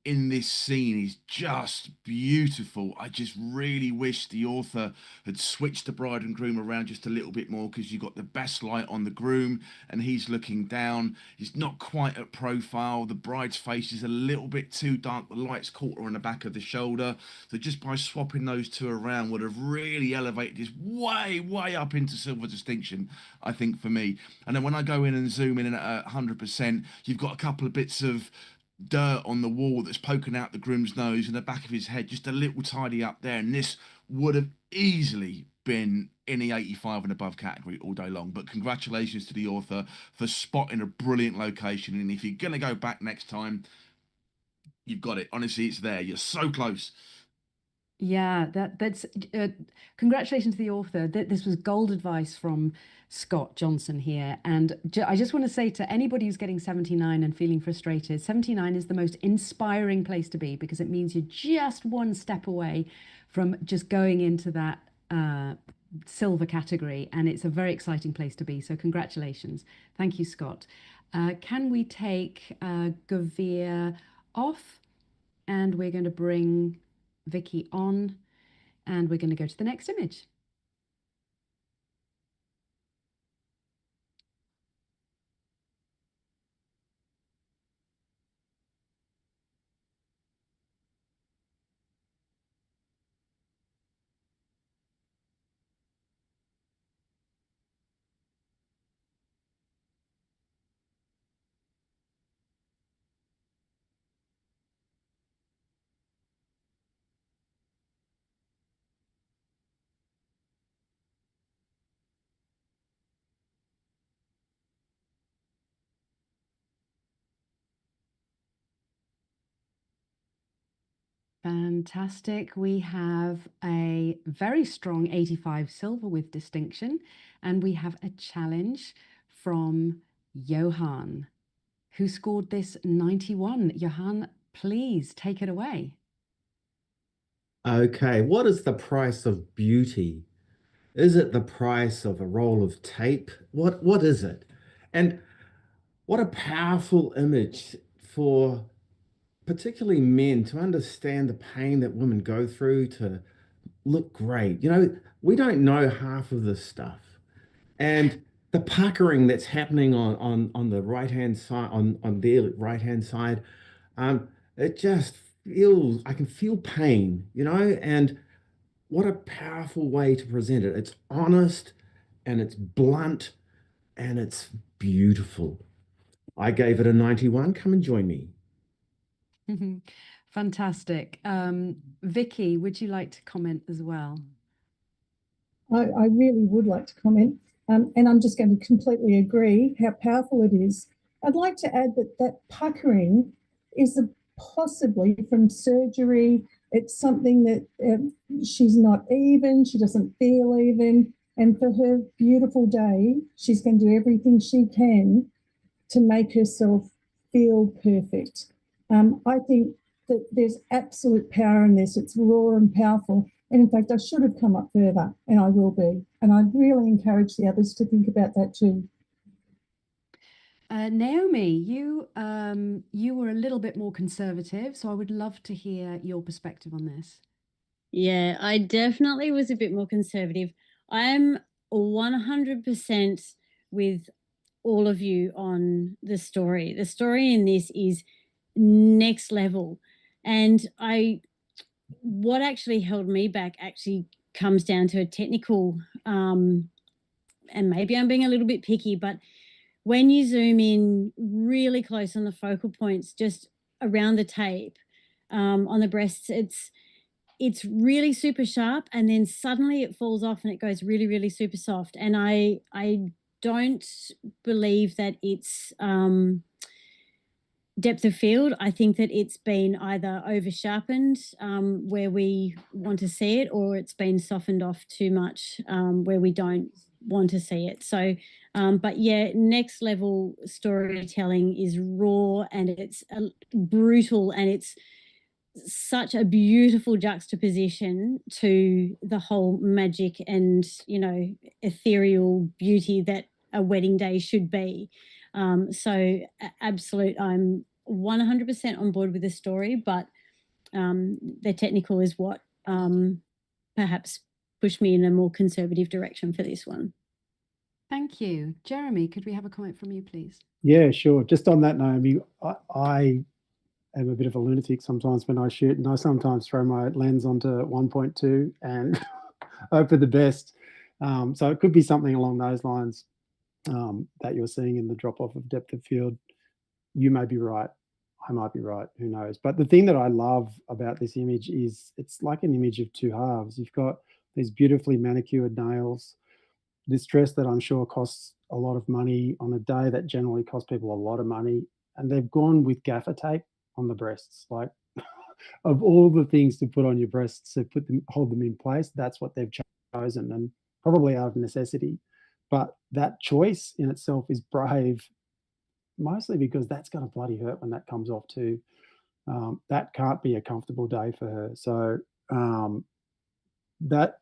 in this scene is just beautiful. I just really wish the author had switched the bride and groom around just a little bit more, because you've got the best light on the groom and he's looking down. He's not quite at profile. The bride's face is a little bit too dark. The light's caught her on the back of the shoulder. So just by swapping those two around would have really elevated this way, way up into silver distinction, I think, for me. And then when I go in and zoom in at 100%, you've got a couple of bits of dirt on the wall that's poking out the groom's nose and the back of his head, just a little tidy up there, and this would have easily been in the 85 and above category all day long. But congratulations to the author for spotting a brilliant location, and if you're going to go back next time, you've got it. Honestly, it's there. You're so close. Yeah, that's congratulations to the author. This was gold advice from Scott Johnson here. And I just want to say to anybody who's getting 79 and feeling frustrated, 79 is the most inspiring place to be, because it means you're just one step away from just going into that silver category. And it's a very exciting place to be. So congratulations. Thank you, Scott. Can we take Gavir off? And we're going to bring Vicky on, and we're going to go to the next image. Fantastic. We have a very strong 85 silver with distinction, and we have a challenge from Johan, who scored this 91. Johan, please take it away. Okay, what is the price of beauty? Is it the price of a roll of tape? What is it? And what a powerful image for particularly men to understand the pain that women go through to look great. You know, we don't know half of this stuff. And the puckering that's happening on the right-hand side, on their right-hand side, it just feels, I can feel pain, you know, and what a powerful way to present it. It's honest and it's blunt and it's beautiful. I gave it a 91. Come and join me. Fantastic. Vicky, would you like to comment as well? I really would like to comment, and I'm just going to completely agree how powerful it is. I'd like to add that puckering is possibly from surgery. It's something that she's not even, she doesn't feel even, and for her beautiful day, she's going to do everything she can to make herself feel perfect. I think that there's absolute power in this. It's raw and powerful. And in fact, I should have come up further, and I will be. And I'd really encourage the others to think about that too. Naomi, you were a little bit more conservative, so I would love to hear your perspective on this. Yeah, I definitely was a bit more conservative. I'm 100% with all of you on the story. The story in this is next level. And what actually held me back actually comes down to a technical, and maybe I'm being a little bit picky, but when you zoom in really close on the focal points, just around the tape, on the breasts, it's really super sharp, and then suddenly it falls off and it goes really, really super soft. And I don't believe that it's depth of field. I think that it's been either over sharpened where we want to see it, or it's been softened off too much where we don't want to see it. So, but yeah, next level storytelling is raw, and it's brutal, and it's such a beautiful juxtaposition to the whole magic and, you know, ethereal beauty that a wedding day should be. So absolute, I'm 100% on board with the story, but the technical is what perhaps pushed me in a more conservative direction for this one. Thank you. Jeremy, could we have a comment from you, please? Yeah, sure. Just on that, Naomi, I am a bit of a lunatic sometimes when I shoot, and I sometimes throw my lens onto 1.2 and hope for the best. So it could be something along those lines that you're seeing in the drop-off of depth of field. You may be right. I might be right. Who knows? But the thing that I love about this image is it's like an image of two halves. You've got these beautifully manicured nails, this dress that I'm sure costs a lot of money on a day that generally costs people a lot of money, and they've gone with gaffer tape on the breasts. Like, of all the things to put on your breasts to hold them in place, that's what they've chosen, and probably out of necessity. But that choice in itself is brave, mostly because that's going to bloody hurt when that comes off too. That can't be a comfortable day for her. So that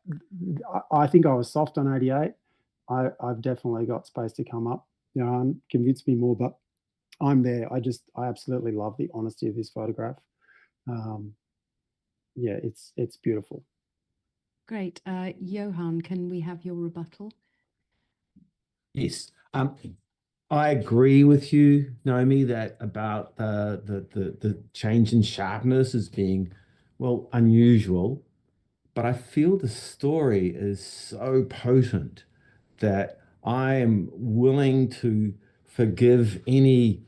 I think I was soft on 88. I've definitely got space to come up. Convince me more, but I'm there. I absolutely love the honesty of this photograph. Yeah, it's beautiful. Great. Johan, can we have your rebuttal? Yes. I agree with you, Naomi, that about the change in sharpness as being, well, unusual. But I feel the story is so potent that I am willing to forgive any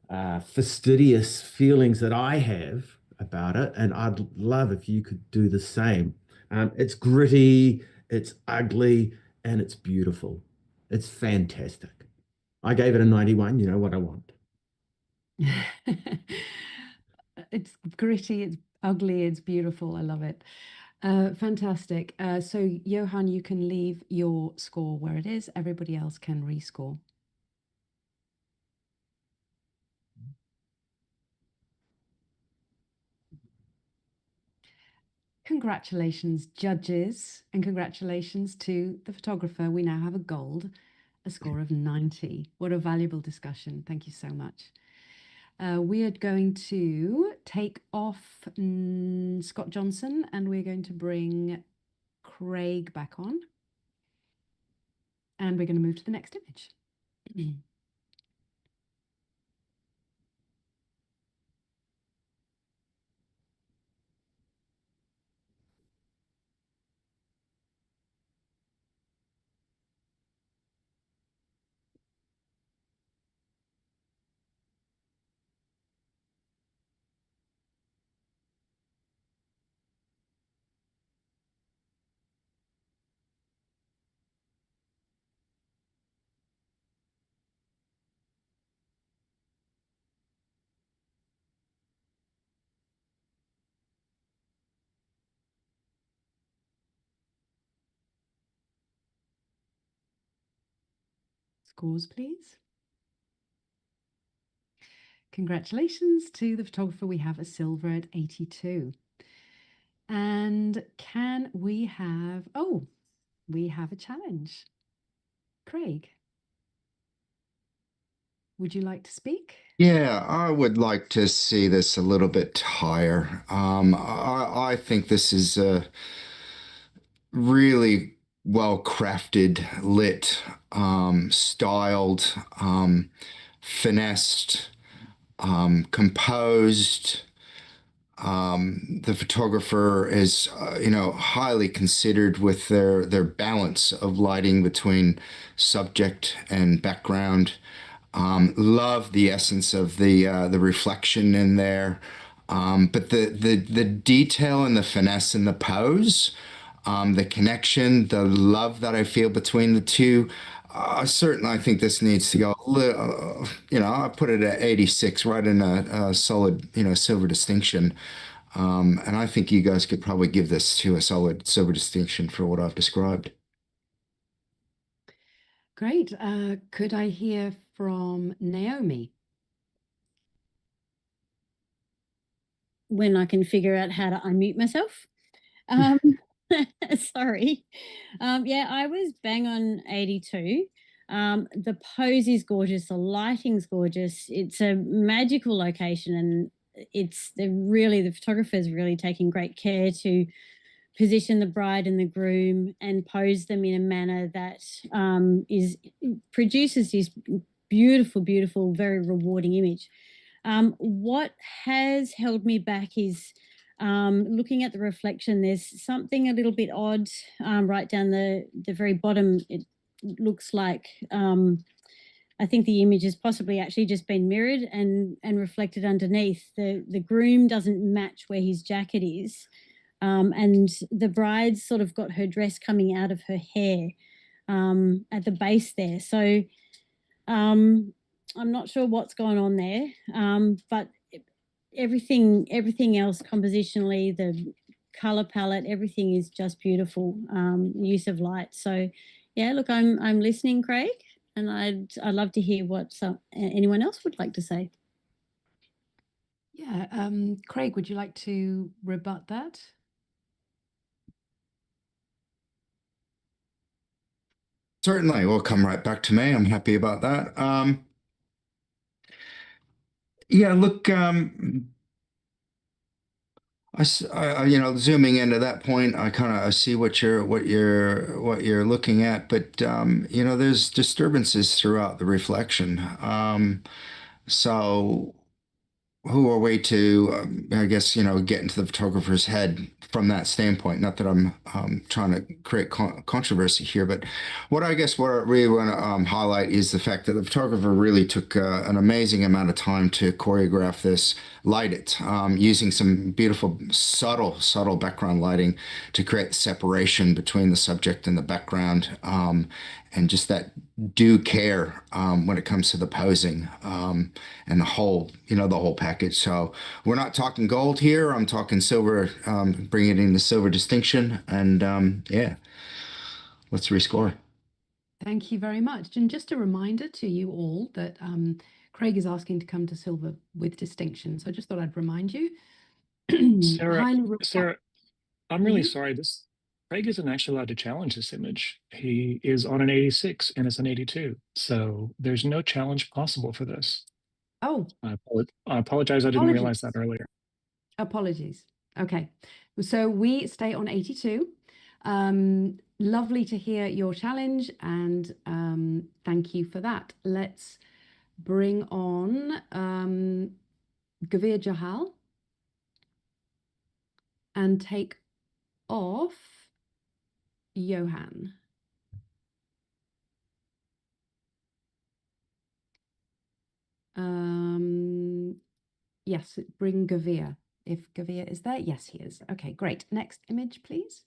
fastidious feelings that I have about it. And I'd love if you could do the same. It's gritty, it's ugly, and it's beautiful. It's fantastic. I gave it a 91. You know what I want. It's gritty, it's ugly, it's beautiful. I love it. Fantastic. So, Johan, you can leave your score where it is. Everybody else can rescore. Congratulations, judges, and congratulations to the photographer. We now have a gold, a score of 90. What a valuable discussion. Thank you so much. We are going to take off Scott Johnson, and we're going to bring Craig back on. And we're going to move to the next image. Scores, please. Congratulations to the photographer. We have a silver at 82. And can we have, oh, we have a challenge. Craig, would you like to speak? Yeah, I would like to see this a little bit higher. I think this is a really well crafted, lit, styled, finessed, composed. The photographer is, highly considered with their balance of lighting between subject and background. Love the essence of the reflection in there, but the detail and the finesse and the pose, the connection, the love that I feel between the two. Certainly, I think this needs to go a little, I put it at 86, right in a solid, silver distinction. And I think you guys could probably give this to a solid silver distinction for what I've described. Great. Could I hear from Naomi? When I can figure out how to unmute myself. Sorry. Yeah, I was bang on 82. The pose is gorgeous. The lighting's gorgeous. It's a magical location, and the photographer's really taking great care to position the bride and the groom and pose them in a manner that produces this beautiful, beautiful, very rewarding image. What has held me back is looking at the reflection. There's something a little bit odd right down the very bottom. It looks like I think the image has possibly actually just been mirrored and reflected underneath. The groom doesn't match where his jacket is. And the bride's sort of got her dress coming out of her hair at the base there. So I'm not sure what's going on there, but everything else compositionally, the color palette, everything is just beautiful. Use of light. So yeah, look, I'm listening, Craig, and I'd love to hear what anyone else would like to say. Yeah, Craig, would you like to rebut that? Certainly, will come right back to me. I'm happy about that. Yeah, look, zooming into that point, I see what you're looking at, but there's disturbances throughout the reflection. So who are we to, I guess, get into the photographer's head from that standpoint? Not that I'm trying to create controversy here, but what I really want to highlight is the fact that the photographer really took an amazing amount of time to choreograph this, light it, using some beautiful, subtle background lighting to create separation between the subject and the background, and just that due care when it comes to the posing and the whole package. So we're not talking gold here. I'm talking silver, bringing it into silver distinction, and yeah, let's rescore. Thank you very much. And just a reminder to you all that Craig is asking to come to silver with distinction. So I just thought I'd remind you. Sarah, I'm really sorry. Craig isn't actually allowed to challenge this image. He is on an 86 and it's an 82. So there's no challenge possible for this. Oh. I apologize. I didn't realize that earlier. Apologies. Okay. So we stay on 82. Lovely to hear your challenge, and thank you for that. Let's bring on Gavir Jahal and take off Johan. Yes, bring Gavir. If Gavir is there, yes, he is. Okay, great. Next image, please.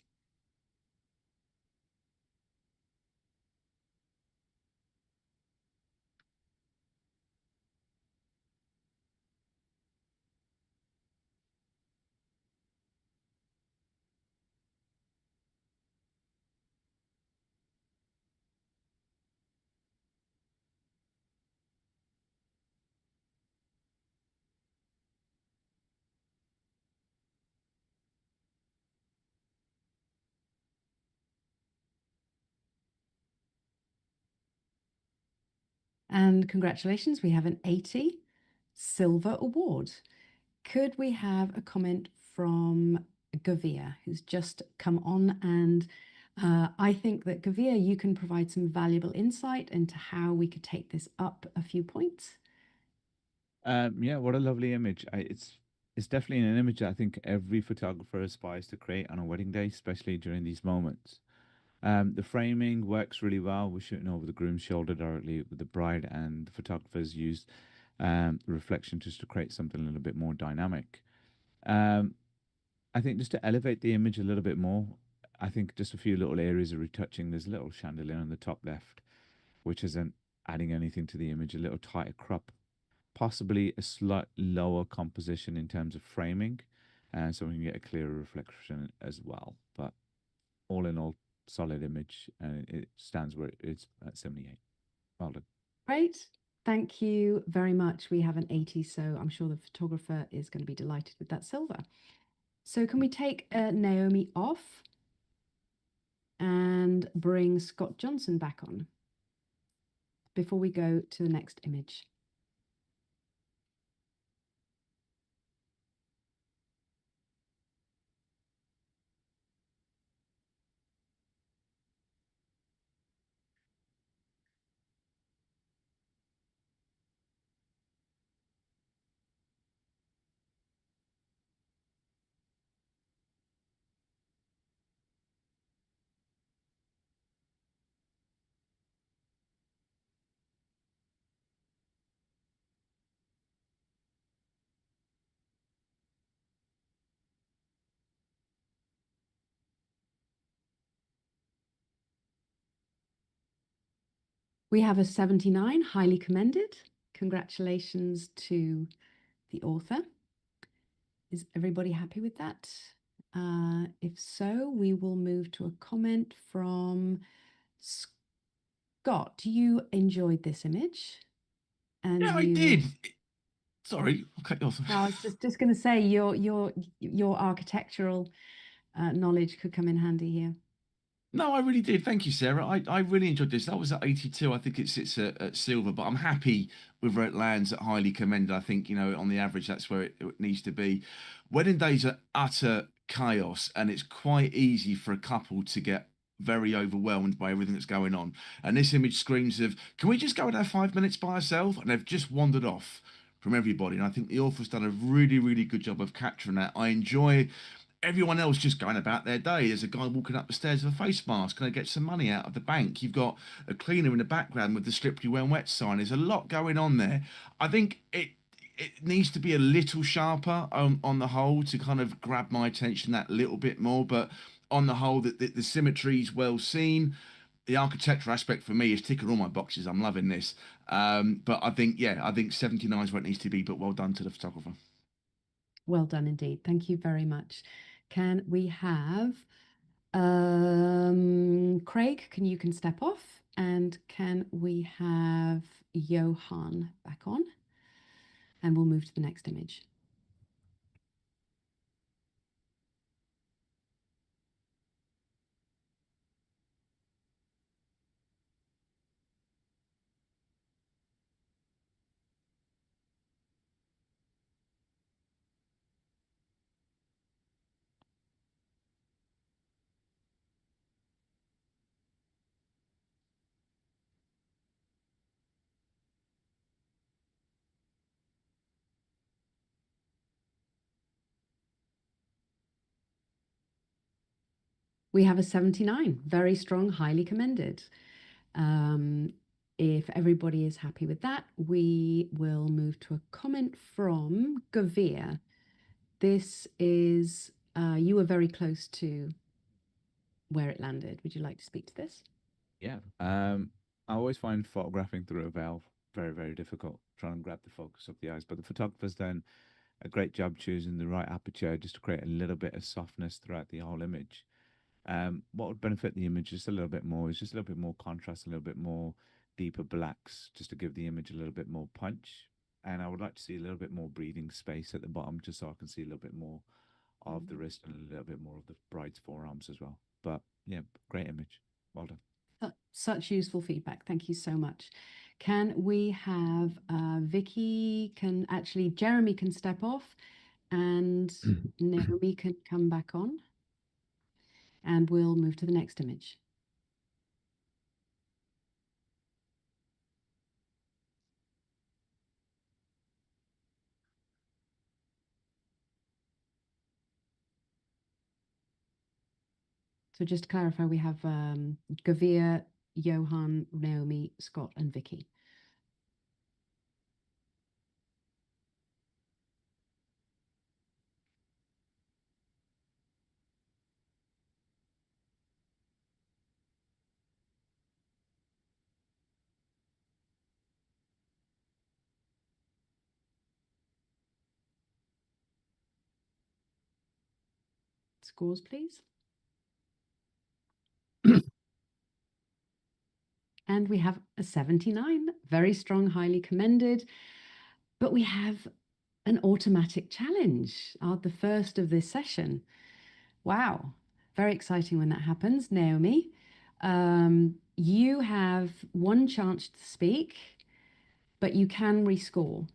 And congratulations, we have an 80 silver award. Could we have a comment from Gavir, who's just come on? And I think that Gavir, you can provide some valuable insight into how we could take this up a few points. Yeah, what a lovely image. It's definitely an image that I think every photographer aspires to create on a wedding day, especially during these moments. The framing works really well. We're shooting over the groom's shoulder directly with the bride, and the photographers used the reflection just to create something a little bit more dynamic. I think just to elevate the image a little bit more, I think just a few little areas of retouching. There's a little chandelier on the top left, which isn't adding anything to the image, a little tighter crop, possibly a slight lower composition in terms of framing, and so we can get a clearer reflection as well. But all in all, solid image, and it stands where it's at 78. Well done. Great. Thank you very much. We have an 80, so I'm sure the photographer is going to be delighted with that silver. So can we take Naomi off and bring Scott Johnson back on? before we go to the next image. We have a 79, highly commended. Congratulations to the author. Is everybody happy with that? If so, we will move to a comment from Scott. You enjoyed this image, and Yeah, I did. Sorry, I'll cut you off. No, I was just going to say your architectural knowledge could come in handy here. No, I really did. Thank you, Sarah. I really enjoyed this. That was at 82. I think it sits at silver, but I'm happy with where it lands at highly commended. I think, on the average, that's where it needs to be. Wedding days are utter chaos, and it's quite easy for a couple to get very overwhelmed by everything that's going on. And this image screams of, can we just go and have 5 minutes by ourselves? And they've just wandered off from everybody. And I think the author's done a really, really good job of capturing that. I enjoy everyone else just going about their day. There's a guy walking up the stairs with a face mask. Can I get some money out of the bank? You've got a cleaner in the background with the slippery when wet sign. There's a lot going on there. I think it needs to be a little sharper on the whole to kind of grab my attention that little bit more. But on the whole, the symmetry is well seen. The architectural aspect for me is ticking all my boxes. I'm loving this. But I think 79 is where it needs to be. But well done to the photographer. Well done indeed. Thank you very much. Can we have Craig, you can step off, and can we have Johan back on? And we'll move to the next image. We have a 79, very strong, highly commended. If everybody is happy with that, we will move to a comment from Gavir. This is, you were very close to where it landed. Would you like to speak to this? Yeah. I always find photographing through a veil very, very difficult, trying to grab the focus of the eyes. But the photographer's done a great job choosing the right aperture just to create a little bit of softness throughout the whole image. What would benefit the image just a little bit more is just a little bit more contrast, a little bit more deeper blacks, just to give the image a little bit more punch. And I would like to see a little bit more breathing space at the bottom, just so I can see a little bit more of the wrist and a little bit more of the bride's forearms as well. But yeah, great image. Well done. Such useful feedback. Thank you so much. Can we have Vicky, Jeremy can step off, and Naomi can come back on, and we'll move to the next image. So just to clarify, we have Gavir, Johan, Naomi, Scott, and Vicky. Scores, please. And we have a 79, very strong, highly commended. But we have an automatic challenge, the first of this session. Wow, very exciting when that happens. Naomi, You have one chance to speak, but you can rescore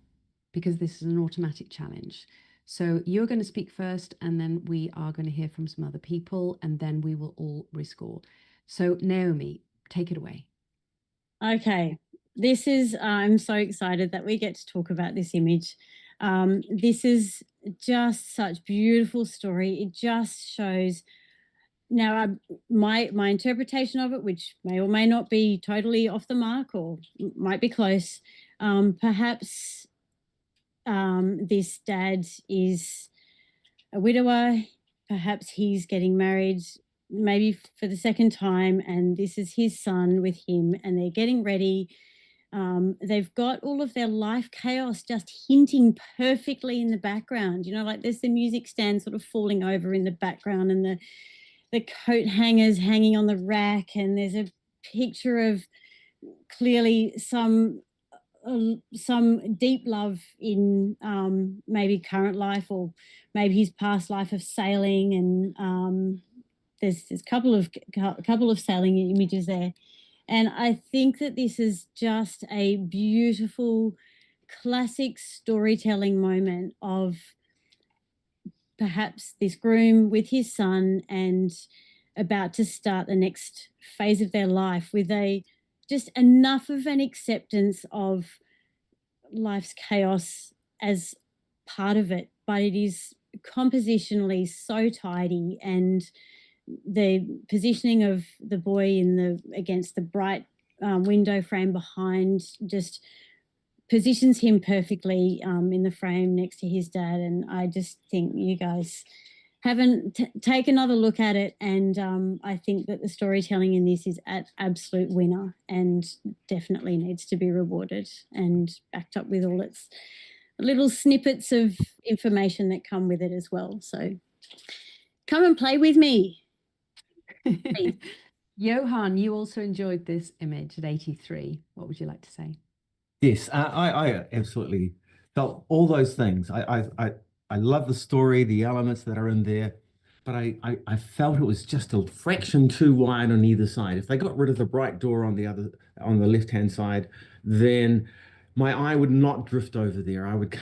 because this is an automatic challenge. So you're going to speak first, and then we are going to hear from some other people, and then we will all rescore. So Naomi, take it away. Okay, this is, I'm so excited that we get to talk about this image. This is just such beautiful story. It just shows, now my interpretation of it, which may or may not be totally off the mark or might be close, perhaps this dad is a widower, perhaps he's getting married maybe for the second time, and this is his son with him, and they're getting ready. They've got all of their life chaos just hinting perfectly in the background. You know, like there's the music stand sort of falling over in the background, and the coat hangers hanging on the rack, and there's a picture of clearly some deep love in maybe current life or maybe his past life of sailing, and there's a couple of sailing images there. And I think that this is just a beautiful classic storytelling moment of perhaps this groom with his son and about to start the next phase of their life with just enough of an acceptance of life's chaos as part of it, but it is compositionally so tidy, and the positioning of the boy against the bright window frame behind just positions him perfectly in the frame next to his dad. And I just think you guys haven't take another look at it, and I think that the storytelling in this is at absolute winner and definitely needs to be rewarded and backed up with all its little snippets of information that come with it as well. So come and play with me. Johan, you also enjoyed this image at 83. What would you like to say? Yes, I absolutely felt all those things. I love the story, the elements that are in there, but I felt it was just a fraction too wide on either side. If they got rid of the bright door on the left-hand side, then my eye would not drift over there. I would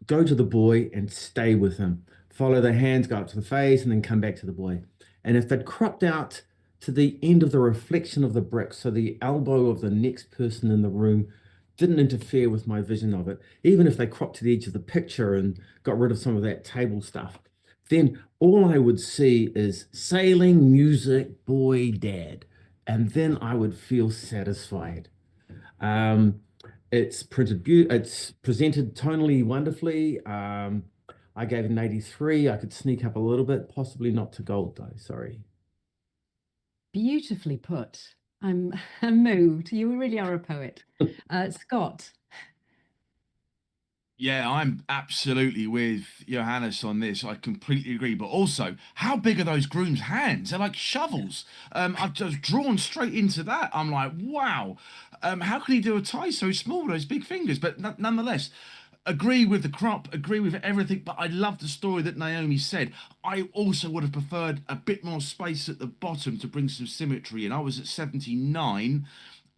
go to the boy and stay with him, follow the hands, go up to the face, and then come back to the boy. And if they'd cropped out to the end of the reflection of the brick, so the elbow of the next person in the room didn't interfere with my vision of it, even if they cropped to the edge of the picture and got rid of some of that table stuff, then all I would see is sailing, music, boy, dad, and then I would feel satisfied. It's presented tonally wonderfully. I gave it an 83. I could sneak up a little bit, possibly not to gold though, sorry. Beautifully put. I'm moved. You really are a poet. Scott. Yeah, I'm absolutely with Johannes on this. I completely agree. But also, how big are those grooms' hands? They're like shovels. I've just drawn straight into that. I'm like, wow. How can he do a tie so small with those big fingers? But nonetheless, agree with the crop, agree with everything. But I love the story that Naomi said. I also would have preferred a bit more space at the bottom to bring some symmetry in. I was at 79.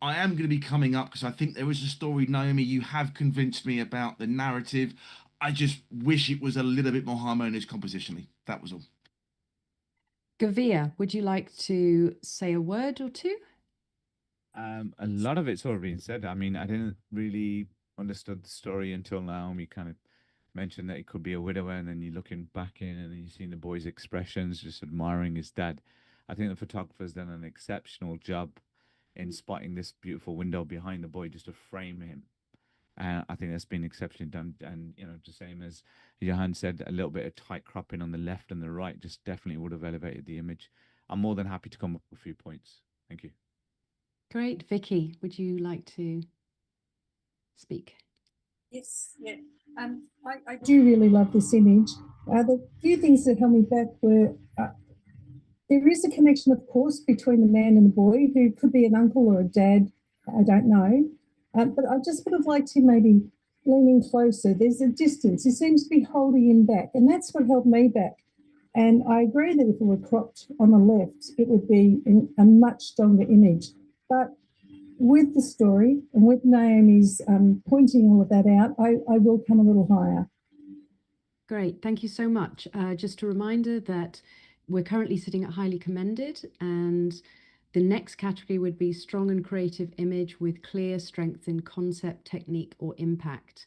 I am going to be coming up because I think there is a story, Naomi. You have convinced me about the narrative. I just wish it was a little bit more harmonious compositionally. That was all. Gavir, would you like to say a word or two? A lot of it's already been said. I mean, I didn't really understand the story until Naomi kind of mentioned that it could be a widower, and then you're looking back in and you're seeing the boy's expressions, just admiring his dad. I think the photographer's done an exceptional job in spotting this beautiful window behind the boy just to frame him. I think that's been exceptionally done. And, you know, the same as Johan said, a little bit of tight cropping on the left and the right just definitely would have elevated the image. I'm more than happy to come up with a few points. Thank you. Great. Vicky, would you like to speak? Yes, yeah. I do really love this image. The few things that held me back were there is a connection, of course, between the man and the boy, who could be an uncle or a dad. I don't know. But I just would have liked him maybe leaning closer. There's a distance. He seems to be holding him back. And that's what held me back. And I agree that if it were cropped on the left, it would be a much stronger image. But with the story and with Naomi's pointing all of that out, I will come a little higher. Great, thank you so much. Just a reminder that we're currently sitting at highly commended, and the next category would be strong and creative image with clear strengths in concept, technique, or impact.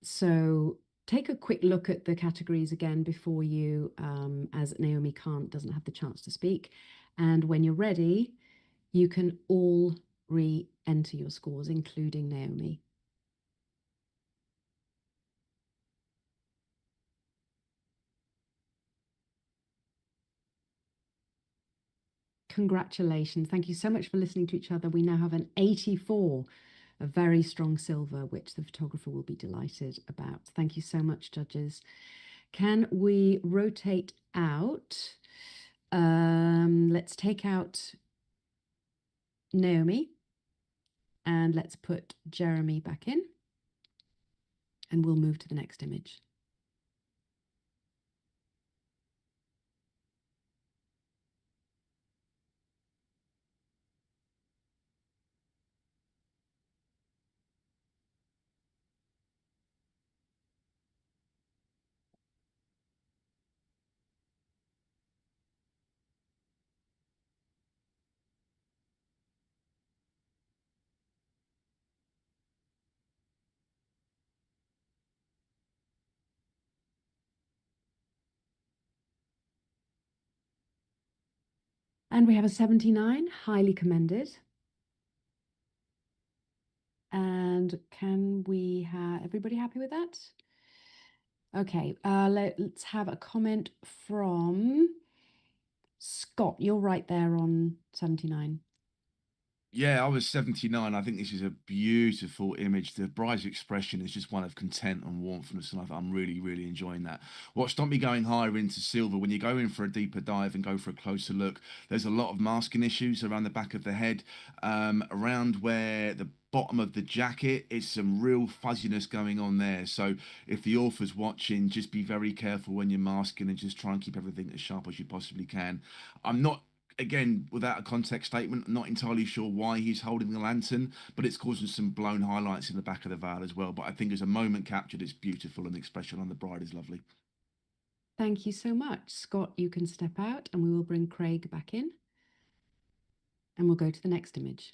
So take a quick look at the categories again before you, as Naomi doesn't have the chance to speak. And when you're ready, you can all re-enter your scores, including Naomi. Congratulations. Thank you so much for listening to each other. We now have an 84, a very strong silver, which the photographer will be delighted about. Thank you so much, judges. Can we rotate out? Let's take out Naomi and let's put Jeremy back in, and we'll move to the next image. And we have a 79, highly commended. And can we have everybody happy with that? Okay, let's have a comment from Scott. You're right there on 79. Yeah, I was 79. I think this is a beautiful image. The bride's expression is just one of content and warmth, and I'm really, really enjoying that. What stopped me going higher into silver, when you go in for a deeper dive and go for a closer look, there's a lot of masking issues around the back of the head, around where the bottom of the jacket is some real fuzziness going on there. So if the author's watching, just be very careful when you're masking and just try and keep everything as sharp as you possibly can. I'm not, again, without a context statement, I'm not entirely sure why he's holding the lantern, but it's causing some blown highlights in the back of the veil as well. But I think as a moment captured, it's beautiful, and the expression on the bride is lovely. Thank you so much. Scott, you can step out and we will bring Craig back in. And we'll go to the next image.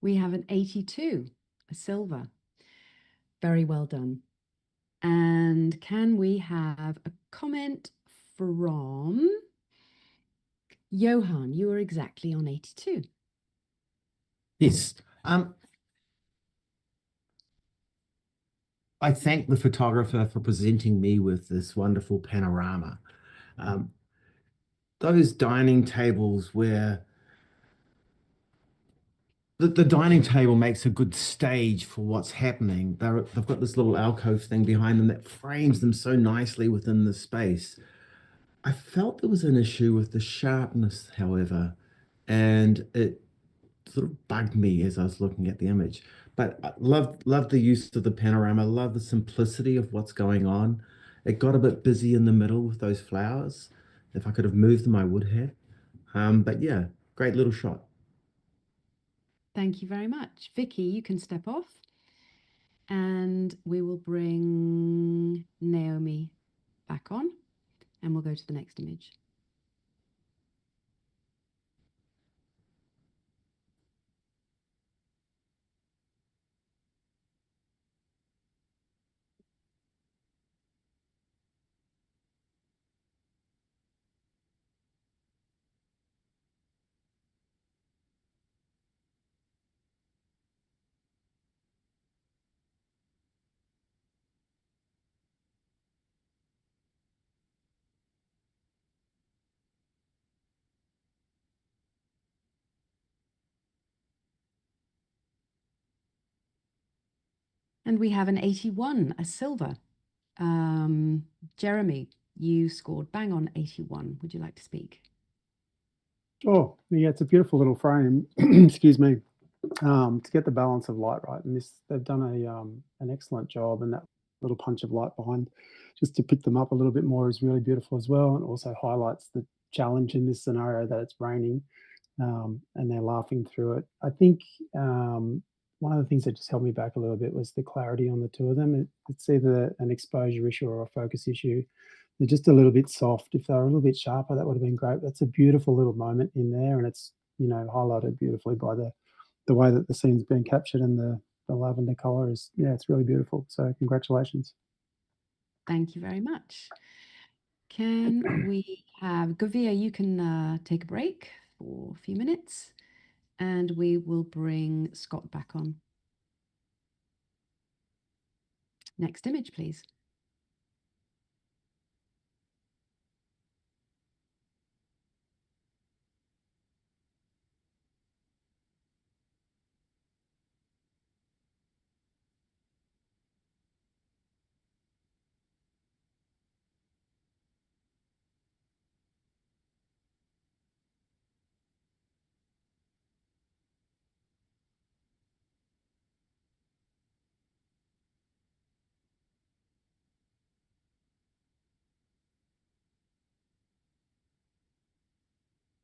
We have an 82, a silver. Very well done. And can we have a comment from Johan? You are exactly on 82. Yes. I thank the photographer for presenting me with this wonderful panorama. Those dining tables where the dining table makes a good stage for what's happening. They've got this little alcove thing behind them that frames them so nicely within the space. I felt there was an issue with the sharpness, however, and it sort of bugged me as I was looking at the image. But I love the use of the panorama, love the simplicity of what's going on. It got a bit busy in the middle with those flowers. If I could have moved them, I would have. But yeah, great little shot. Thank you very much. Vicky, you can step off. And we will bring Naomi back on. And we'll go to the next image. And we have an 81, a silver. Jeremy, you scored bang on 81. Would you like to speak? Oh, yeah, it's a beautiful little frame. Excuse me. To get the balance of light right, and they've done an excellent job, and that little punch of light behind, just to pick them up a little bit more, is really beautiful as well, and also highlights the challenge in this scenario that it's raining, and they're laughing through it. I think one of the things that just held me back a little bit was the clarity on the two of them. It's either an exposure issue or a focus issue. They're just a little bit soft. If they were a little bit sharper, that would have been great. That's a beautiful little moment in there, and it's highlighted beautifully by the way that the scene's been captured, and the lavender color is, yeah, it's really beautiful. So congratulations. Thank you very much. Can we have Gavia, you can take a break for a few minutes, and we will bring Scott back on. Next image, please.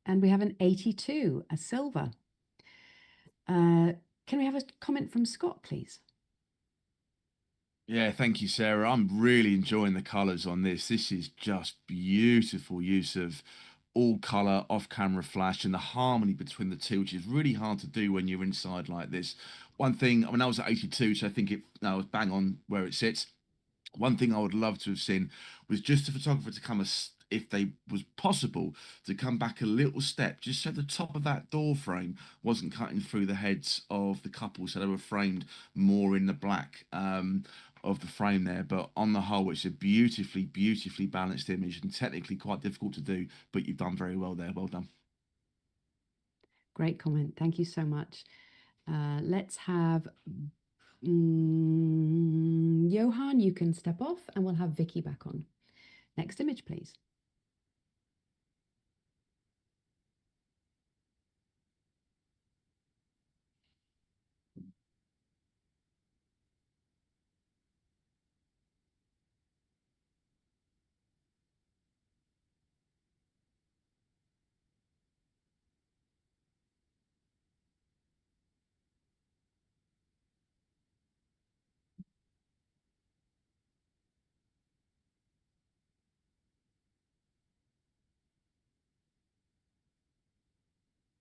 And we have an 82, a silver. Can we have a comment from Scott, please? Yeah, thank you, Sarah. I'm really enjoying the colours on this. This is just beautiful use of all colour, off-camera flash, and the harmony between the two, which is really hard to do when you're inside like this. One thing, I mean, I was at 82, so I think I was bang on where it sits. One thing I would love to have seen was just a photographer to come, if they was possible, to come back a little step, just so the top of that door frame wasn't cutting through the heads of the couple, so they were framed more in the black of the frame there. But on the whole, it's a beautifully, beautifully balanced image, and technically quite difficult to do, but you've done very well there. Well done. Great comment. Thank you so much. Let's have Johan, you can step off, and we'll have Vicky back on. Next image, please.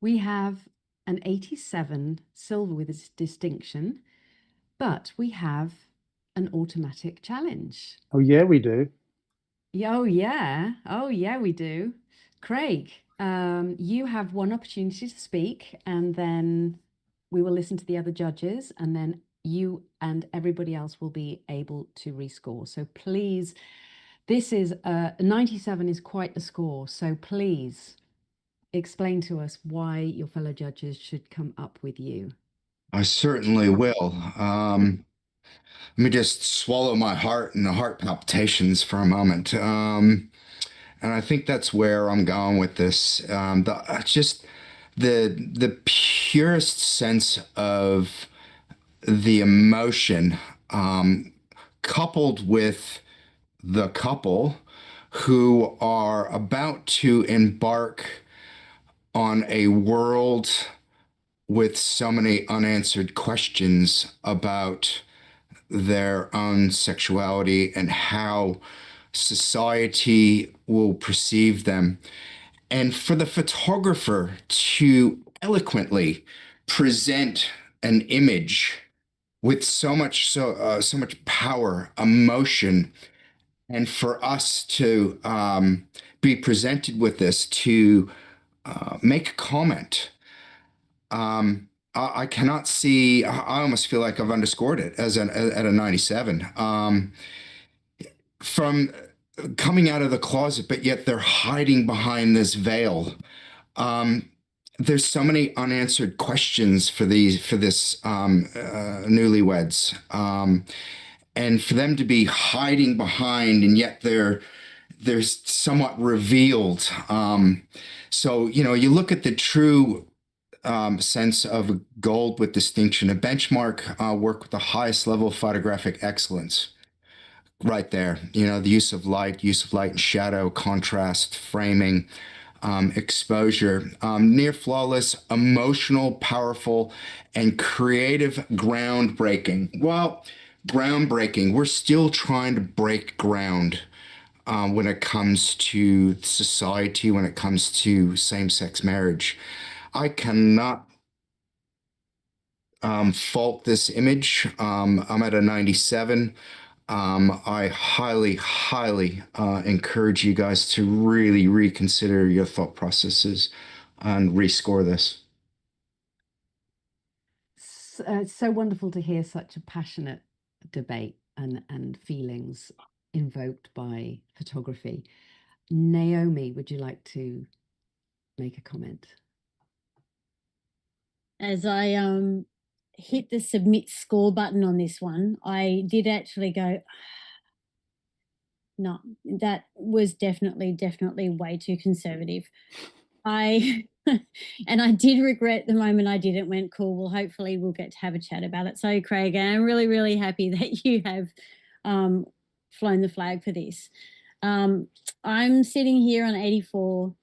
We have an 87 silver with its distinction, but we have an automatic challenge. Oh yeah, we do. Oh yeah. Oh yeah, we do. Craig, you have one opportunity to speak, and then we will listen to the other judges, and then you and everybody else will be able to rescore. So please, this is 97 is quite a score. So please explain to us why your fellow judges should come up with you. I certainly will. Let me just swallow my heart and the heart palpitations for a moment. And I think that's where I'm going with this. Just the purest sense of the emotion, coupled with the couple who are about to embark on a world with so many unanswered questions about their own sexuality and how society will perceive them. And for the photographer to eloquently present an image with so much power, emotion, and for us to be presented with this, to make a comment. I cannot see. I almost feel like I've underscored it at a 97. From coming out of the closet, but yet they're hiding behind this veil. there's so many unanswered questions for this newlyweds, and for them to be hiding behind, and yet they're somewhat revealed. So you look at the true sense of gold with distinction, a benchmark work with the highest level of photographic excellence. Right there, the use of light and shadow, contrast, framing, exposure, near flawless, emotional, powerful, and creative, groundbreaking. Well, groundbreaking. We're still trying to break ground when it comes to society, when it comes to same-sex marriage. I cannot fault this image. I'm at a 97. I highly, highly encourage you guys to really reconsider your thought processes and rescore this. It's so wonderful to hear such a passionate debate and feelings invoked by photography. Naomi, would you like to make a comment? As I hit the submit score button on this one, I did actually go, no, that was definitely way too conservative. I and I did regret the moment I did it. Went, cool, well, hopefully we'll get to have a chat about it. So, Craig, I'm really happy that you have flown the flag for this. I'm sitting here on 84,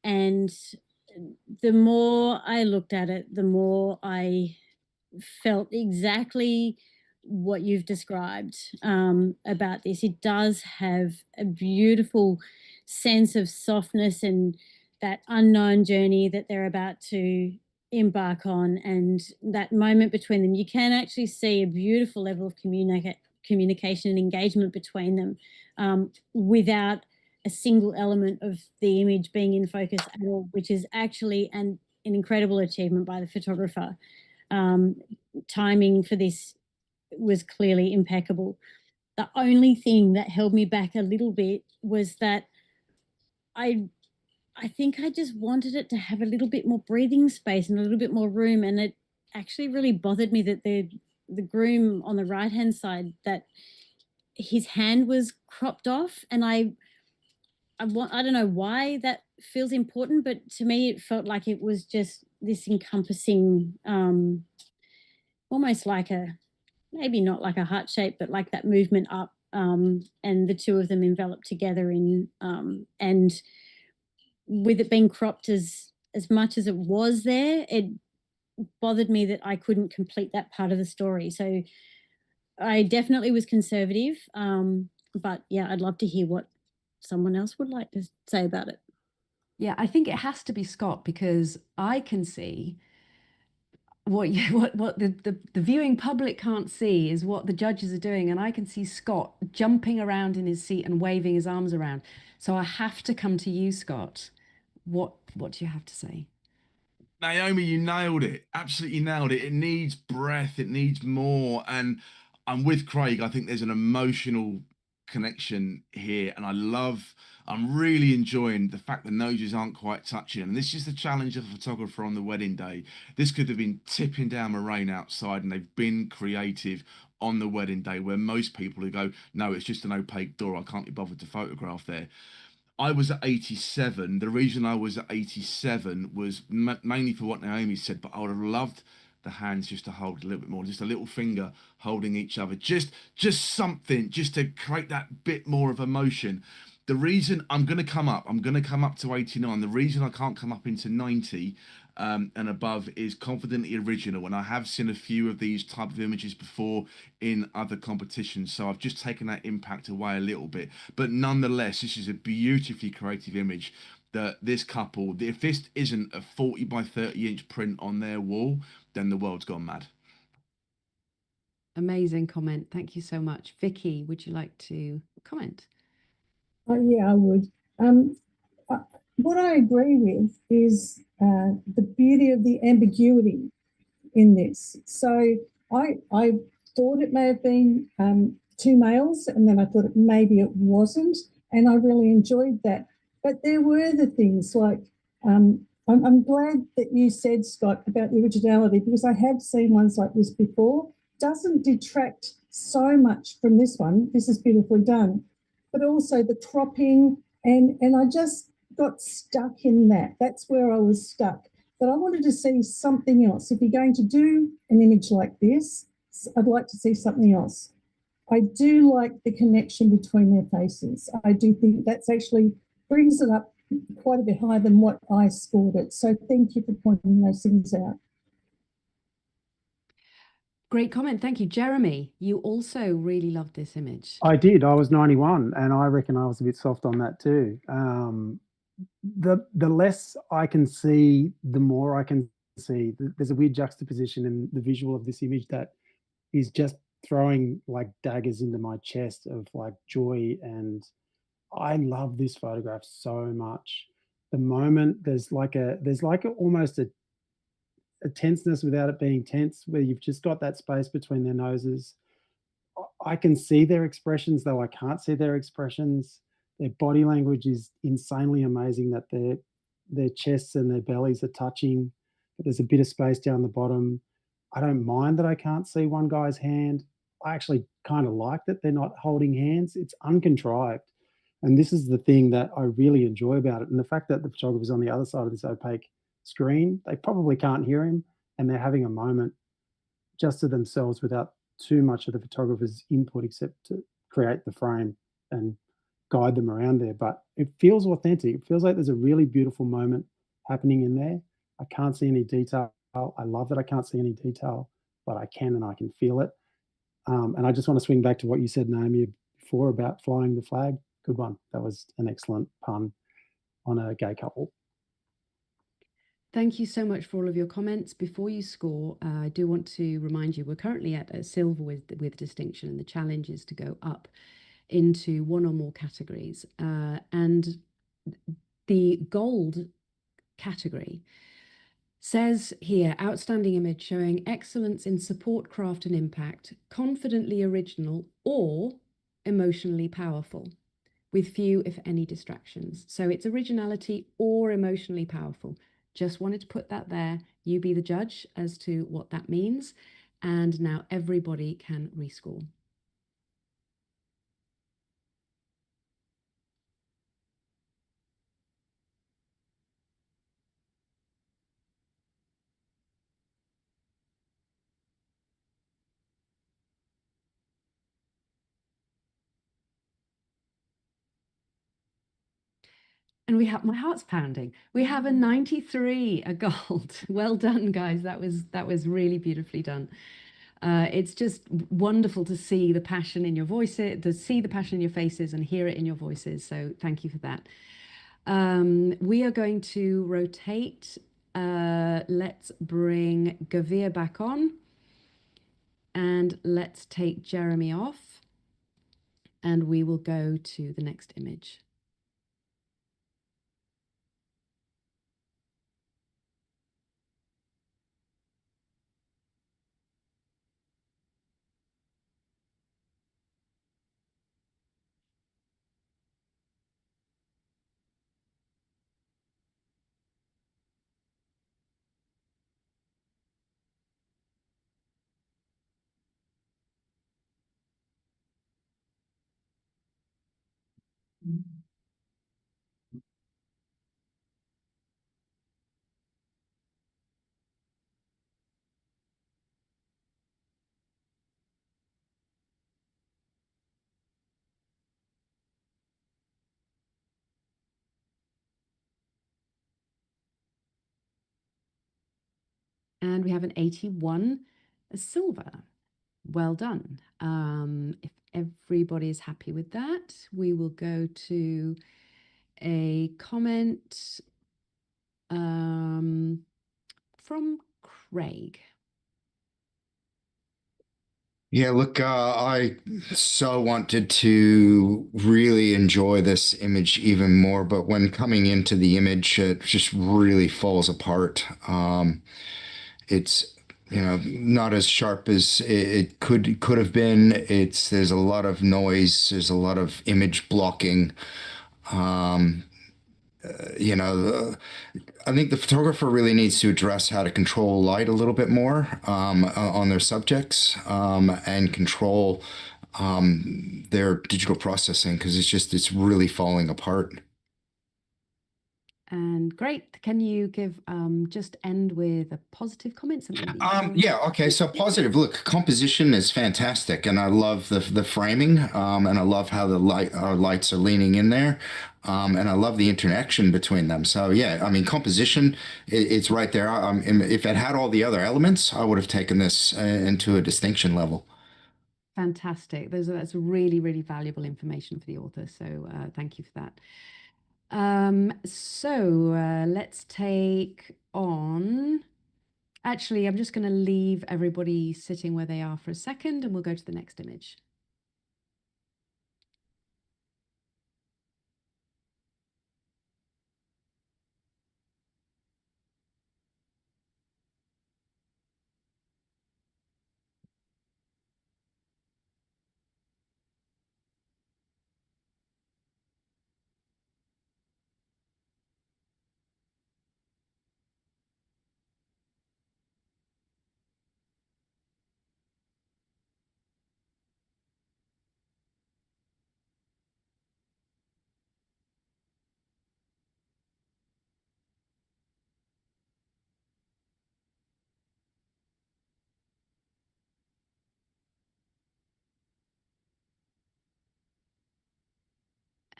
and the more I looked at it, the more I felt exactly what you've described about this. It does have a beautiful sense of softness and that unknown journey that they're about to embark on, and that moment between them. You can actually see a beautiful level of communication and engagement between them without a single element of the image being in focus at all, which is actually an incredible achievement by the photographer. Timing for this was clearly impeccable. The only thing that held me back a little bit was that I think I just wanted it to have a little bit more breathing space and a little bit more room, and it actually really bothered me that the groom on the right hand side, that his hand was cropped off, and I don't know why that feels important, but to me it felt like it was just this encompassing, almost like maybe not like a heart shape, but like that movement up, and the two of them enveloped together in, and with it being cropped as much as it was there, it bothered me that I couldn't complete that part of the story. So I definitely was conservative, but yeah, I'd love to hear what someone else would like to say about it. Yeah, I think it has to be Scott, because I can see what the viewing public can't see is what the judges are doing, and I can see Scott jumping around in his seat and waving his arms around. So I have to come to you, Scott. What do you have to say? Naomi, you nailed it. Absolutely nailed it. It needs breath. It needs more. And I'm with Craig. I think there's an emotional connection here. And I'm really enjoying the fact the noses aren't quite touching. And this is the challenge of a photographer on the wedding day. This could have been tipping down the rain outside, and they've been creative on the wedding day, where most people who go, no, it's just an opaque door, I can't be bothered to photograph there. I was at 87. The reason I was at 87 was mainly for what Naomi said, but I would have loved the hands just to hold a little bit more, just a little finger holding each other, just something, just to create that bit more of emotion. The reason I'm going to come up to 89. The reason I can't come up into 90 and above is confidently original. And I have seen a few of these type of images before in other competitions, so I've just taken that impact away a little bit. But nonetheless, this is a beautifully creative image that this couple, if this isn't a 40 by 30 inch print on their wall, then the world's gone mad. Amazing comment. Thank you so much. Vicky, would you like to comment? Yeah, I would. What I agree with is the beauty of the ambiguity in this. So I thought it may have been two males, and then I thought maybe it wasn't, and I really enjoyed that. But there were the things like I'm glad that you said, Scott, about the originality, because I have seen ones like this before. Doesn't detract so much from this one. This is beautifully done, but also the cropping, and I just got stuck in that. That's where I was stuck. But I wanted to see something else. If you're going to do an image like this, I'd like to see something else. I do like the connection between their faces. I do think that's actually brings it up quite a bit higher than what I scored it. So thank you for pointing those things out. Great comment. Thank you. Jeremy, you also really loved this image. I did. I was 91, and I reckon I was a bit soft on that too. The less I can see, the more I can see. There's a weird juxtaposition in the visual of this image that is just throwing like daggers into my chest of like joy, and I love this photograph so much. The moment there's like almost a tenseness without it being tense, where you've just got that space between their noses. I can see their expressions, though I can't see their expressions. Their body language is insanely amazing, that their chests and their bellies are touching, but there's a bit of space down the bottom. I don't mind that I can't see one guy's hand. I actually kind of like that they're not holding hands. It's uncontrived. And this is the thing that I really enjoy about it. And the fact that the photographer's on the other side of this opaque screen, they probably can't hear him, and they're having a moment just to themselves without too much of the photographer's input, except to create the frame and guide them around there. But it feels authentic. It feels like there's a really beautiful moment happening in there. I can't see any detail. I love that I can't see any detail, but I can, and I can feel it. And I just want to swing back to what you said, Naomi, before about flying the flag. Good one. That was an excellent pun on a gay couple. Thank you so much for all of your comments. Before you score, I do want to remind you we're currently at a silver with distinction, and the challenge is to go up into one or more categories. And the gold category says here, outstanding image showing excellence in support, craft and impact, confidently original or emotionally powerful, with few, if any, distractions. So it's originality or emotionally powerful. Just wanted to put that there. You be the judge as to what that means. And now everybody can rescore. And we have, my heart's pounding. We have a 93, a gold. Well done, guys. That was really beautifully done. It's just wonderful to see the passion in your voices, to see the passion in your faces and hear it in your voices. So thank you for that. We are going to rotate. Let's bring Gavir back on. And let's take Jeremy off. And we will go to the next image. And we have an 81, a silver. Well done. If everybody is happy with that, we will go to a comment from Craig. Yeah, look, I so wanted to really enjoy this image even more, but when coming into the image, it just really falls apart. It's, not as sharp as it could have been. There's a lot of noise. There's a lot of image blocking. You know, I think the photographer really needs to address how to control light a little bit more on their subjects and control their digital processing because it's really falling apart. And great. Can you give just end with a positive comment? Something that you Yeah, okay. So positive. Look, composition is fantastic, and I love the framing, and I love how the lights are leaning in there, and I love the interaction between them. So yeah, I mean, composition, it's right there. If it had all the other elements, I would have taken this into a distinction level. Fantastic. That's really, really valuable information for the author. So thank you for that. Let's take on. Actually, I'm just going to leave everybody sitting where they are for a second, and we'll go to the next image.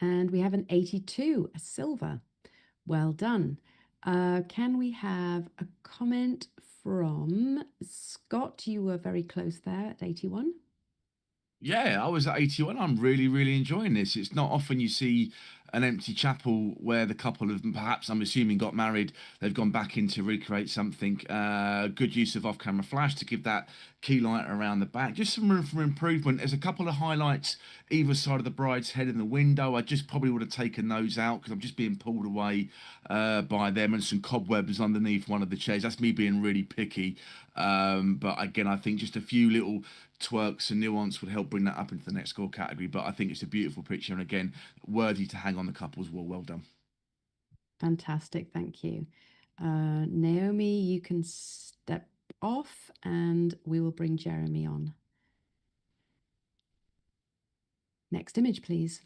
And we have an 82, a silver. Well done. Can we have a comment from Scott? You were very close there at 81. Yeah, I was at 81. I'm really, really enjoying this. It's not often you see an empty chapel where the couple have perhaps, I'm assuming, got married. They've gone back in to recreate something. Good use of off-camera flash to give that key light around the back. Just some room for improvement. There's a couple of highlights either side of the bride's head in the window. I just probably would have taken those out because I'm just being pulled away by them, and some cobwebs underneath one of the chairs. That's me being really picky. But again, I think just a few little twerks and nuance would help bring that up into the next score category. But I think it's a beautiful picture, and again, worthy to hang on the couple's wall. Well done. Fantastic. Thank you. Naomi, you can step off and we will bring Jeremy on. Next image, please.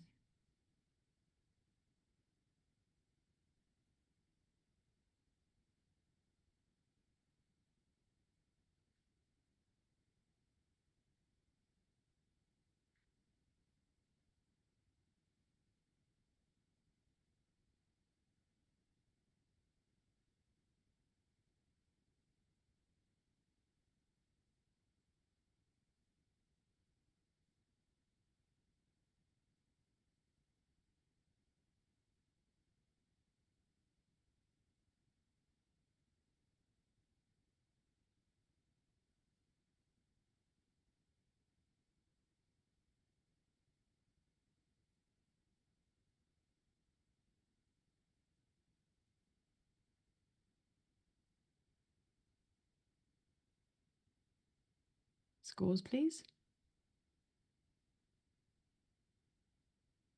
Scores, please.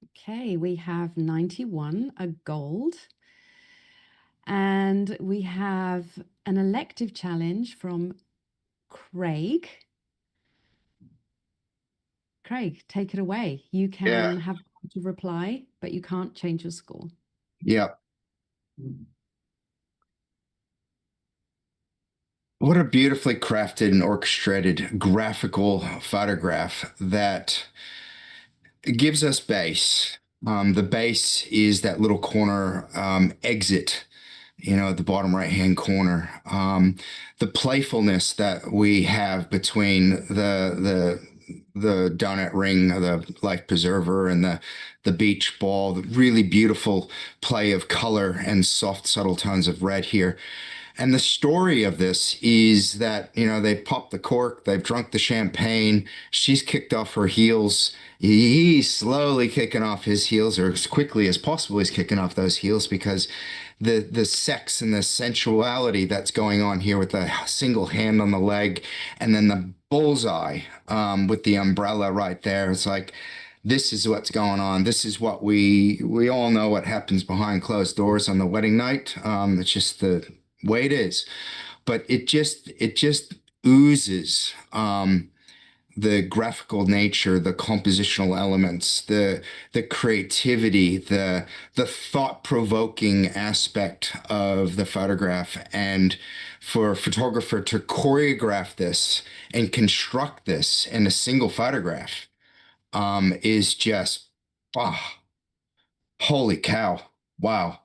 Okay, we have 91, a gold. And we have an elective challenge from Craig. Craig, take it away. You can have to reply, but you can't change your score. Yeah. What a beautifully crafted and orchestrated graphical photograph that gives us base. The base is that little corner exit, at the bottom right-hand corner. The playfulness that we have between the donut ring, the life preserver, and the beach ball, the really beautiful play of color and soft, subtle tones of red here. And the story of this is that, they popped the cork, they've drunk the champagne, she's kicked off her heels, he's slowly kicking off his heels, or as quickly as possible he's kicking off those heels, because the sex and the sensuality that's going on here with the single hand on the leg, and then the bullseye with the umbrella right there. It's like, this is what's going on. This is what we all know what happens behind closed doors on the wedding night. It's just the way it is. But it just oozes the graphical nature, the compositional elements, the creativity, the thought-provoking aspect of the photograph. And for a photographer to choreograph this and construct this in a single photograph is just, ah, holy cow. Wow.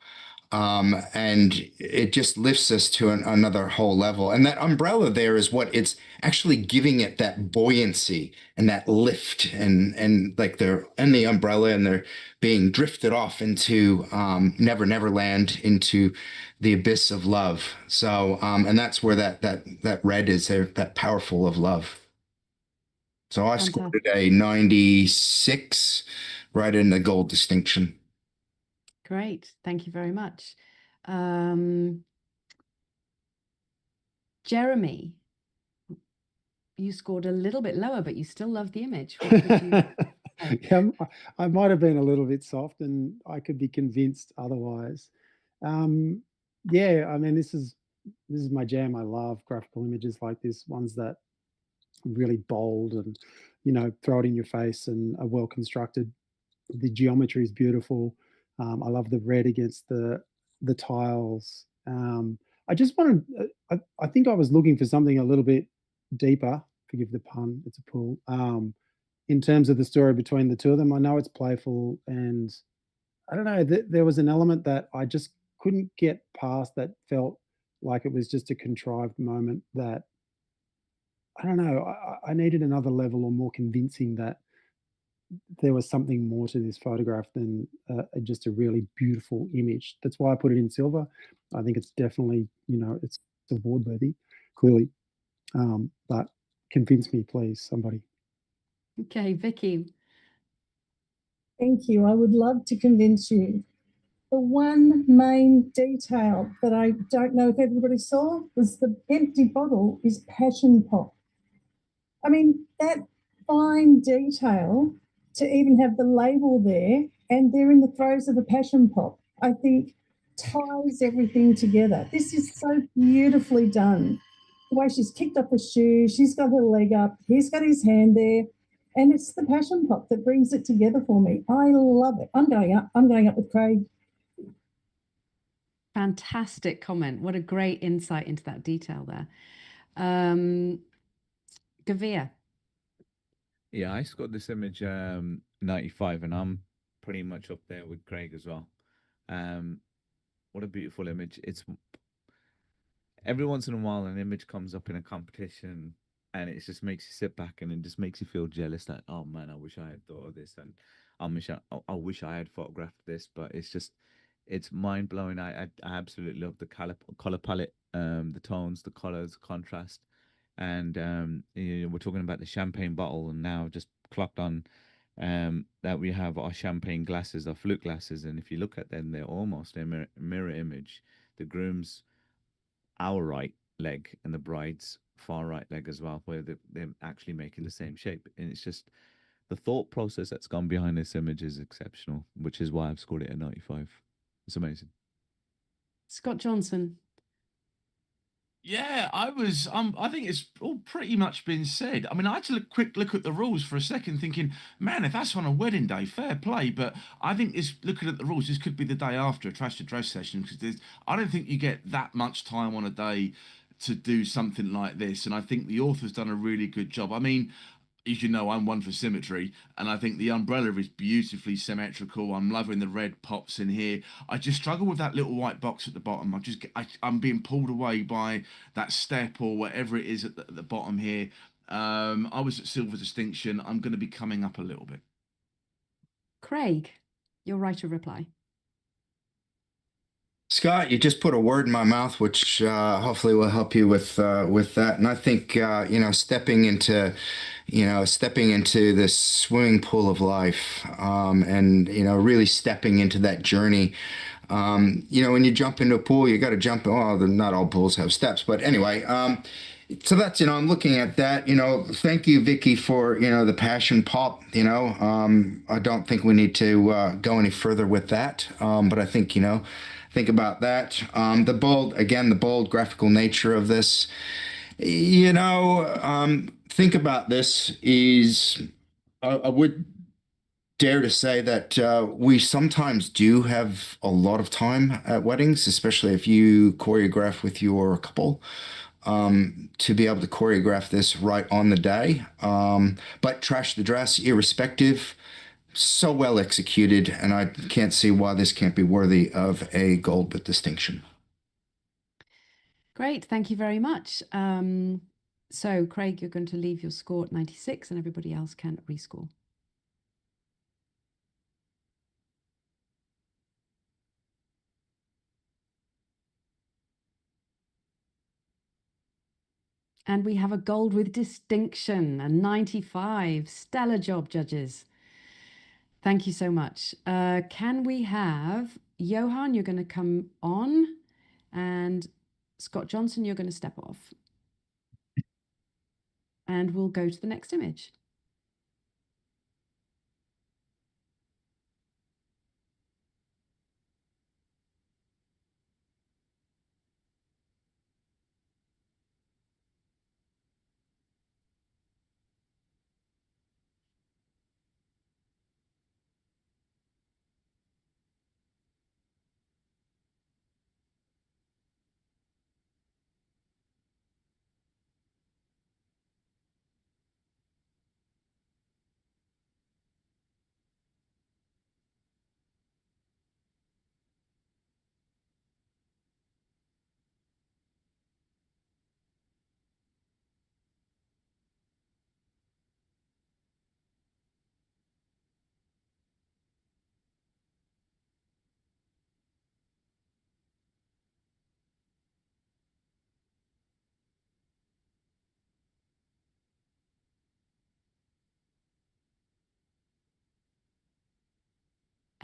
And it just lifts us to another whole level. And that umbrella there is what it's actually giving it that buoyancy and that lift, and like they're in the umbrella and they're being drifted off into Never Never Land, into the abyss of love. So and that's where that red is there, that powerful of love. So I scored it a 96, right in the gold distinction. Great. Thank you very much. Jeremy, you scored a little bit lower, but you still love the image. What would you Yeah, I might have been a little bit soft, and I could be convinced otherwise. Yeah, I mean, this is my jam. I love graphical images like this, ones that are really bold and, throw it in your face and are well constructed. The geometry is beautiful. I love the red against the tiles. I just wanted, I think I was looking for something a little bit deeper. Forgive the pun, it's a pull. In terms of the story between the two of them, I know it's playful, and I don't know, there was an element that I just couldn't get past that felt like it was just a contrived moment that, I don't know, I needed another level or more convincing that there was something more to this photograph than just a really beautiful image. That's why I put it in silver. I think it's definitely, it's award worthy, clearly. But convince me, please, somebody. Okay, Vicky. Thank you. I would love to convince you. The one main detail that I don't know if everybody saw was the empty bottle is passion pop. I mean, that fine detail to even have the label there, and they're in the throes of a passion pop, I think ties everything together. This is so beautifully done. The way she's kicked off her shoe, she's got her leg up, he's got his hand there, and it's the passion pop that brings it together for me. I love it. I'm going up with Craig. Fantastic comment. What a great insight into that detail there. Gavir. Yeah, I scored this image 95, and I'm pretty much up there with Craig as well. What a beautiful image. It's every once in a while an image comes up in a competition and it just makes you sit back, and it just makes you feel jealous that, oh man, I wish I had thought of this, and I wish I had photographed this. But it's mind blowing. I absolutely love the color palette, the tones, the colors, contrast. And we're talking about the champagne bottle, and now just clocked on that we have our champagne glasses, our flute glasses, and if you look at them, they're almost a mirror image. The groom's our right leg and the bride's far right leg as well, where they're actually making the same shape. And it's just the thought process that's gone behind this image is exceptional, which is why I've scored it a 95. It's amazing. Scott Johnson. Yeah, I think it's all pretty much been said. I mean, I had to quick look at the rules for a second, thinking, man, if that's on a wedding day, fair play. But I think looking at the rules, this could be the day after a trash to dress session, because I don't think you get that much time on a day to do something like this. And I think the author's done a really good job. I mean, as you know, I'm one for symmetry, and I think the umbrella is beautifully symmetrical. I'm loving the red pops in here. I just struggle with that little white box at the bottom. I'm being pulled away by that step or whatever it is at the bottom here. I was at silver distinction. I'm going to be coming up a little bit. Craig, your right of reply. Scott, you just put a word in my mouth, which hopefully will help you with that. And I think stepping into this swimming pool of life, and really stepping into that journey. When you jump into a pool, you got to jump. Oh, not all pools have steps, but anyway, So that's, I'm looking at that, thank you, Vicky, for, the passion pop, I don't think we need to go any further with that. But I think, think about that. The bold graphical nature of this, think about this is, I would dare to say that we sometimes do have a lot of time at weddings, especially if you choreograph with your couple, to be able to choreograph this right on the day. But trash the dress, irrespective, so well executed, and I can't see why this can't be worthy of a gold with distinction. Great, thank you very much. So, Craig, you're going to leave your score at 96, and everybody else can rescore. And we have a gold with distinction, a 95. Stellar job, judges. Thank you so much. Can we have Johan, you're going to come on, and Scott Johnson, you're going to step off. And we'll go to the next image.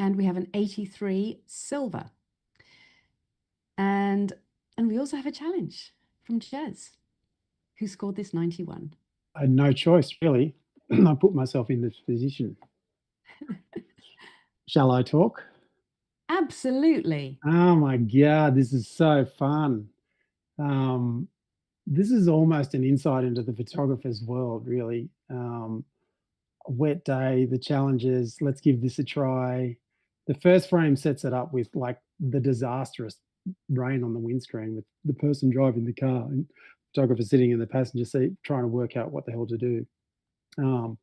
And we have an 83 silver. And we also have a challenge from Jazz, who scored this 91. I had no choice, really. I put myself in this position. Shall I talk? Absolutely. Oh my God, this is so fun. This is almost an insight into the photographer's world, really. A wet day, the challenges, let's give this a try. The first frame sets it up with like the disastrous rain on the windscreen with the person driving the car and photographer sitting in the passenger seat trying to work out what the hell to do. And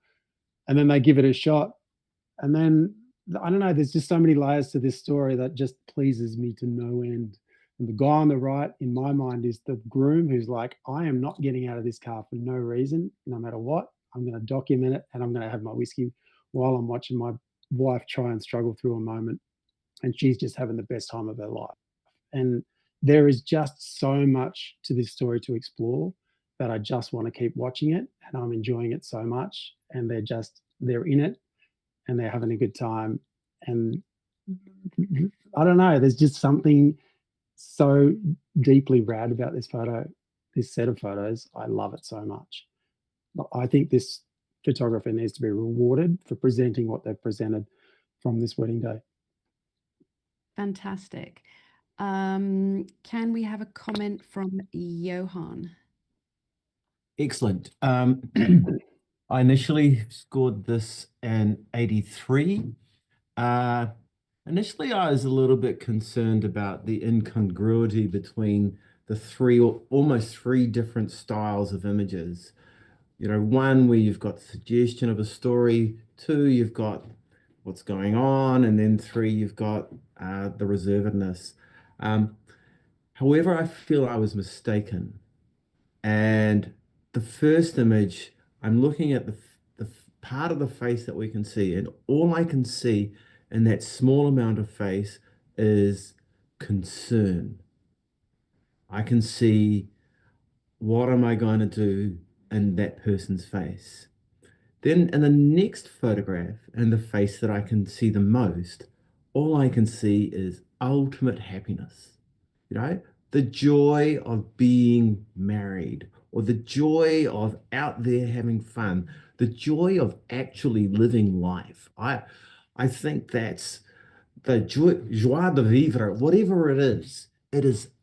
then they give it a shot. And then, I don't know, there's just so many layers to this story that just pleases me to no end. And the guy on the right, in my mind, is the groom who's like, I am not getting out of this car for no reason, no matter what. I'm going to document it and I'm going to have my whiskey while I'm watching my wife try and struggle through a moment. And she's just having the best time of her life. And there is just so much to this story to explore that I just want to keep watching it. And I'm enjoying it so much. And they're in it and they're having a good time. And I don't know, there's just something so deeply rad about this set of photos. I love it so much. I think this photographer needs to be rewarded for presenting what they've presented from this wedding day. Fantastic. Can we have a comment from Johan? Excellent. I initially scored this an 83. Initially, I was a little bit concerned about the incongruity between the almost three different styles of images. One where you've got suggestion of a story, two, you've got what's going on, and then three, you've got the reservedness. However, I feel I was mistaken. And the first image, I'm looking at the part of the face that we can see, and all I can see in that small amount of face is concern. I can see, what am I going to do in that person's face? Then in the next photograph, and the face that I can see the most, all I can see is ultimate happiness. The joy of being married, or the joy of out there having fun, the joy of actually living life. I think that's the joie de vivre, whatever it is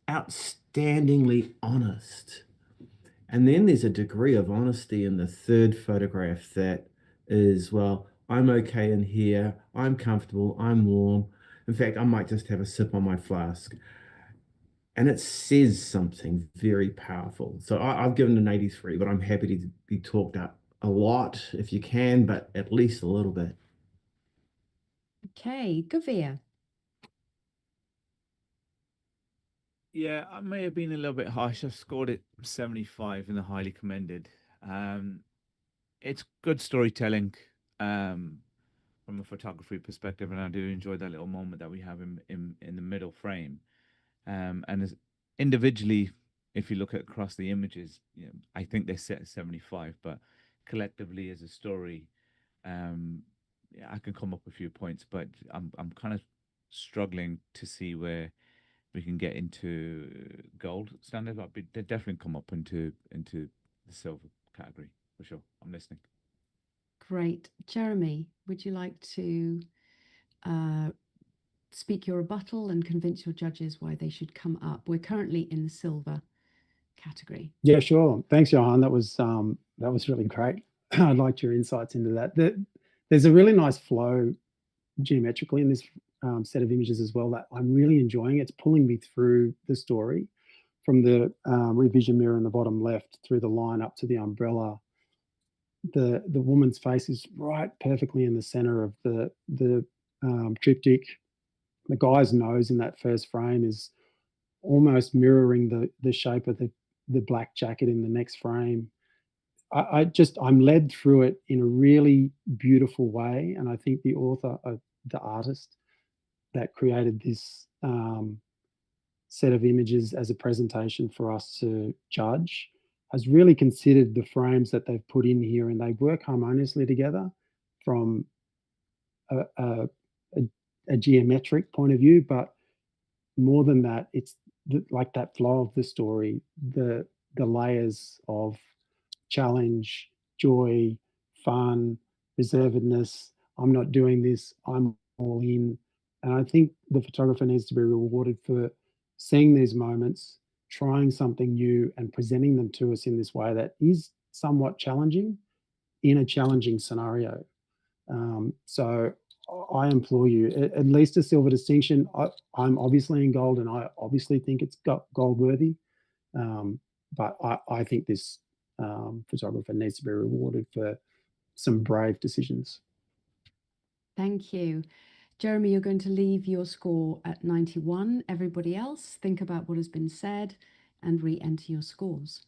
outstandingly honest. And then there's a degree of honesty in the third photograph that is, well, I'm okay in here, I'm comfortable, I'm warm. In fact, I might just have a sip on my flask. And it says something very powerful. So I've given an 83, but I'm happy to be talked up a lot if you can, but at least a little bit. Okay, Gavir. Yeah, I may have been a little bit harsh. I've scored it 75 in the highly commended. It's good storytelling from a photography perspective, and I do enjoy that little moment that we have in the middle frame. And as individually, if you look at across the images, you know, I think they're set at 75, but collectively as a story, yeah, I can come up with a few points, but I'm kind of struggling to see where we can get into gold standard. But they definitely come up into the silver category for sure. I'm listening. Great. Jeremy, would you like to speak your rebuttal and convince your judges why they should come up? We're currently in the silver category. Yeah, sure. Thanks, Johan. That was really great. I liked your insights into that. There's a really nice flow geometrically in this set of images as well that I'm really enjoying. It's pulling me through the story from the revision mirror in the bottom left through the line up to the umbrella. The woman's face is right perfectly in the center of the triptych. The guy's nose in that first frame is almost mirroring the shape of the black jacket in the next frame. I'm led through it in a really beautiful way, and I think the author, the artist that created this set of images as a presentation for us to judge has really considered the frames that they've put in here, and they work harmoniously together from a geometric point of view, but more than that, it's like that flow of the story, the layers of challenge, joy, fun, reservedness. I'm not doing this, I'm all in. And I think the photographer needs to be rewarded for seeing these moments, trying something new, and presenting them to us in this way that is somewhat challenging in a challenging scenario. So I implore you, at least a silver distinction. I'm obviously in gold, and I obviously think it's gold worthy. But I think this photographer needs to be rewarded for some brave decisions. Thank you. Jeremy, you're going to leave your score at 91. Everybody else, think about what has been said and re-enter your scores.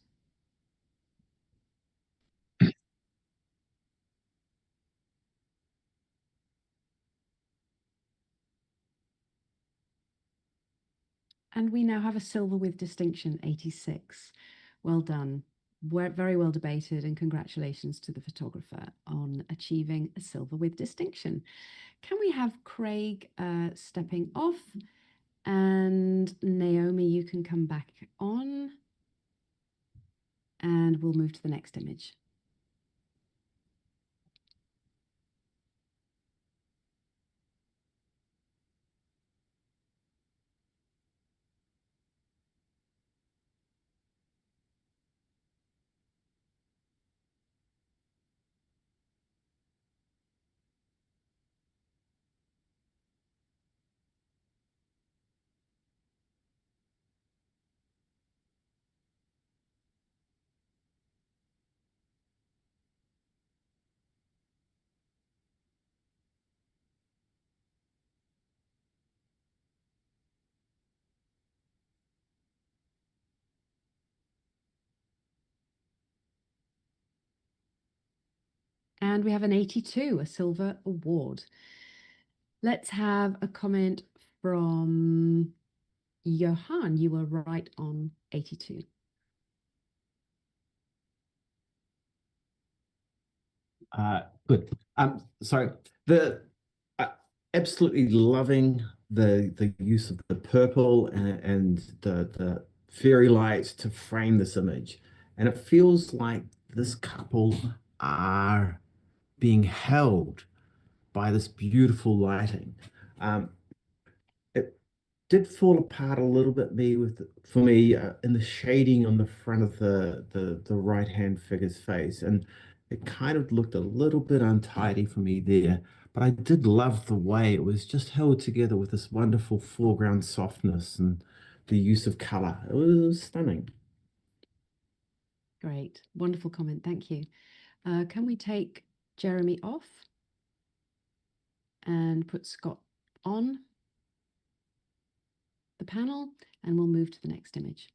And we now have a silver with distinction, 86. Well done. Very well debated, and congratulations to the photographer on achieving a silver with distinction. Can we have Craig stepping off? And Naomi, you can come back on. And we'll move to the next image. And we have an 82, a silver award. Let's have a comment from Johan. You were right on 82. Good. Sorry. Absolutely loving the use of the purple and the fairy lights to frame this image. And it feels like this couple are being held by this beautiful lighting. It did fall apart a little bit for me in the shading on the front of the right hand figure's face, and it kind of looked a little bit untidy for me there. But I did love the way it was just held together with this wonderful foreground softness and the use of color. It was stunning. Great. Wonderful comment. Thank you. Can we take Jeremy off and put Scott on the panel, and we'll move to the next image.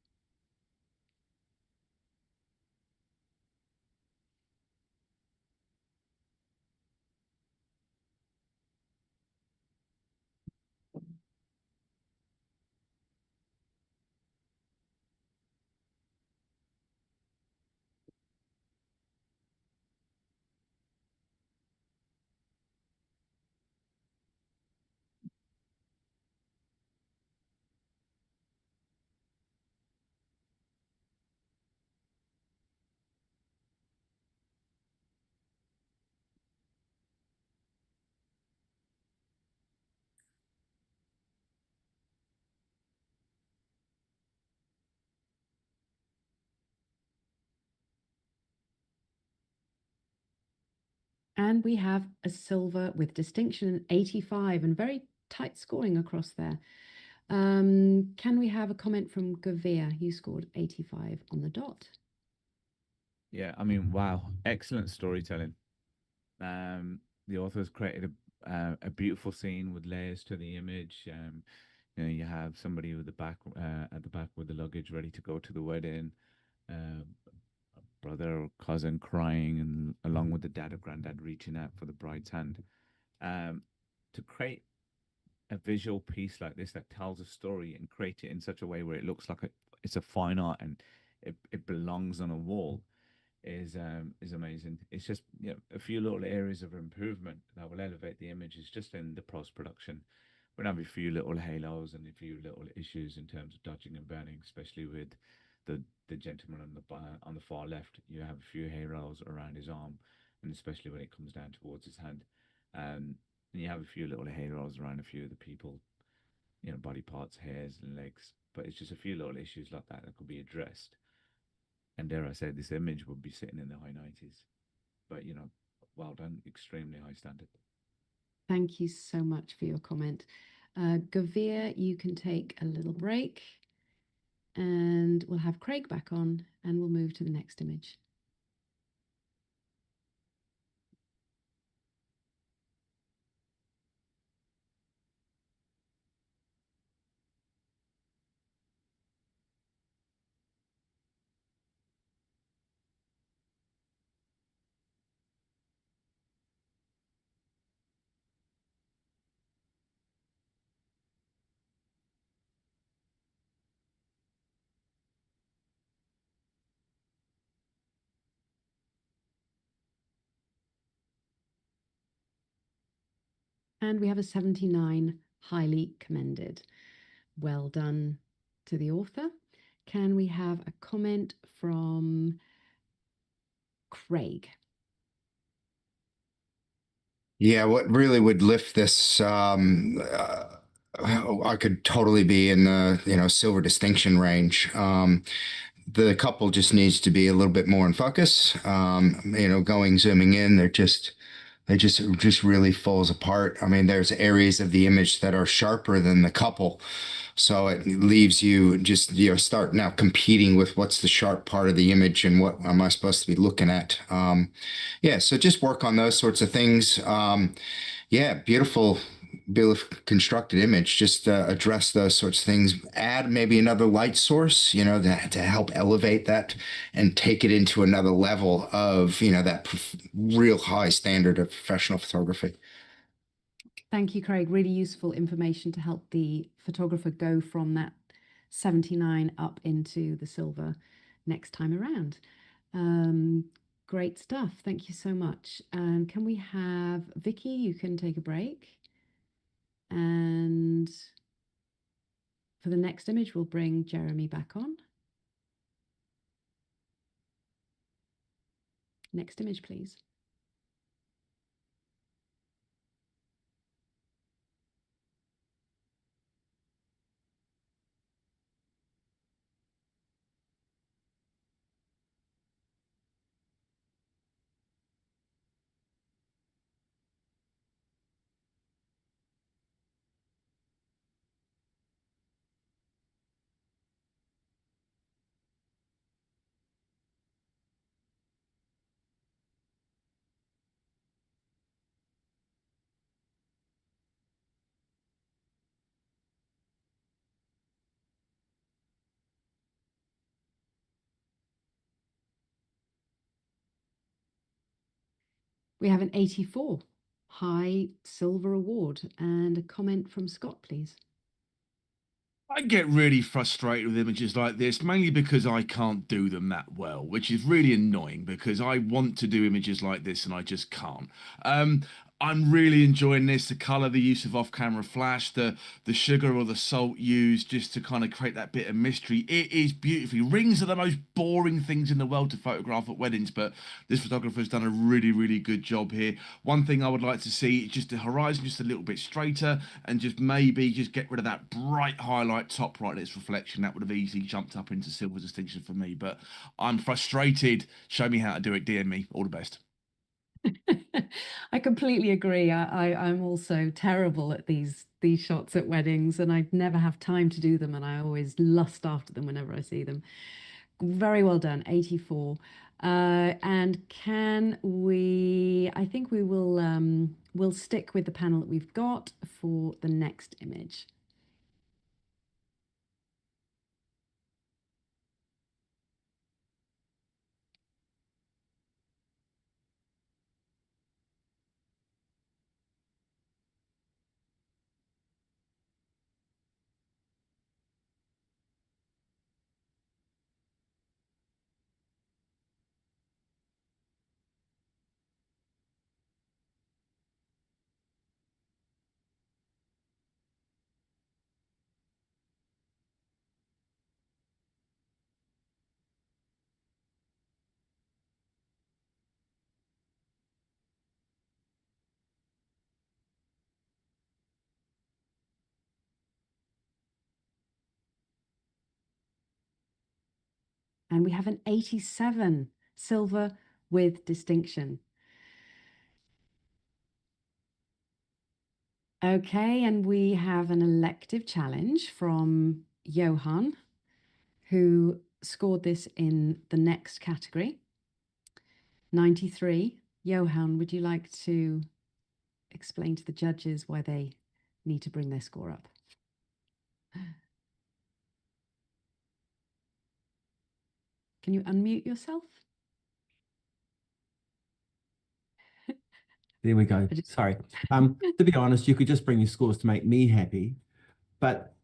And we have a silver with distinction, 85, and very tight scoring across there. Can we have a comment from Gavir? You scored 85 on the dot. Yeah, I mean, wow, excellent storytelling. The author has created a beautiful scene with layers to the image. You know, you have somebody with the back at the back with the luggage ready to go to the wedding, a brother or cousin crying, and along with the dad or granddad reaching out for the bride's hand. To create a visual piece like this that tells a story and create it in such a way where it looks like it's a fine art and it belongs on a wall is amazing. It's just, you know, a few little areas of improvement that will elevate the images just in the post production. We'll have a few little halos and a few little issues in terms of dodging and burning, especially with the gentleman on the far left. You have a few halos around his arm, and especially when it comes down towards his hand. And you have a few little halos around a few of the people, you know, body parts, hairs, and legs. But it's just a few little issues like that that could be addressed. And dare I say, this image would be sitting in the high 90s. But, you know, well done, extremely high standard. Thank you so much for your comment. Gavir, you can take a little break, and we'll have Craig back on, and we'll move to the next image. And we have a 79, highly commended. Well done to the author. Can we have a comment from Craig? Yeah, what really would lift this, I could totally be in the, you know, silver distinction range. The couple just needs to be a little bit more in focus. You know, zooming in, it just really falls apart. I mean, there's areas of the image that are sharper than the couple. So it leaves you just, you know, start now competing with what's the sharp part of the image and what am I supposed to be looking at. Yeah, so just work on those sorts of things. Yeah, beautiful constructed image. Just address those sorts of things. Add maybe another light source, you know, to help elevate that and take it into another level of, you know, that real high standard of professional photography. Thank you, Craig. Really useful information to help the photographer go from that 79 up into the silver next time around. Great stuff. Thank you so much. Can we have Vicky? You can take a break. And for the next image, we'll bring Jeremy back on. Next image, please. We have an 84 high silver award and a comment from Scott, please. I get really frustrated with images like this, mainly because I can't do them that well, which is really annoying because I want to do images like this and I just can't. I'm really enjoying this, the colour, the use of off-camera flash, the sugar or the salt used just to kind of create that bit of mystery. It is beautiful. Rings are the most boring things in the world to photograph at weddings, but this photographer's done a really, really good job here. One thing I would like to see is just the horizon just a little bit straighter and just maybe just get rid of that bright highlight top right, its reflection. That would have easily jumped up into silver distinction for me, but I'm frustrated. Show me how to do it. DM me. All the best. I completely agree. I'm also terrible at these shots at weddings, and I never have time to do them, and I always lust after them whenever I see them. Very well done, 84. And can we? I think we will. We'll stick with the panel that we've got for the next image. And we have an 87 silver with distinction. Okay, and we have an elective challenge from Johan, who scored this in the next category. 93. Johan, would you like to explain to the judges why they need to bring their score up? Can you unmute yourself? There we go. Sorry. To be honest, you could just bring your scores to make me happy, but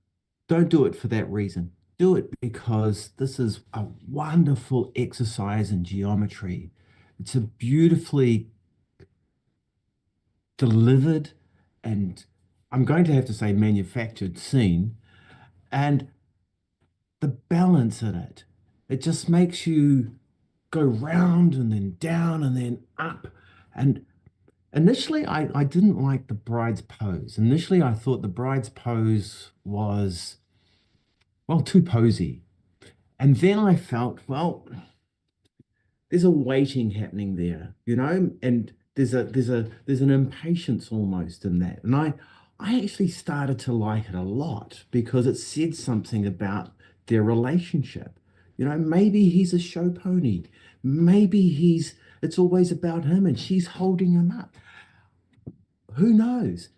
don't do it for that reason. Do it because this is a wonderful exercise in geometry. It's a beautifully delivered and I'm going to have to say manufactured scene. And the balance in it, it just makes you go round and then down and then up. And initially, I didn't like the bride's pose. Initially, I thought the bride's pose was, well, too posy. And then I felt, well, there's a waiting happening there, you know, and there's an impatience almost in that. And I actually started to like it a lot because it said something about their relationship. You know, maybe he's a show pony. Maybe it's always about him and she's holding him up. Who knows?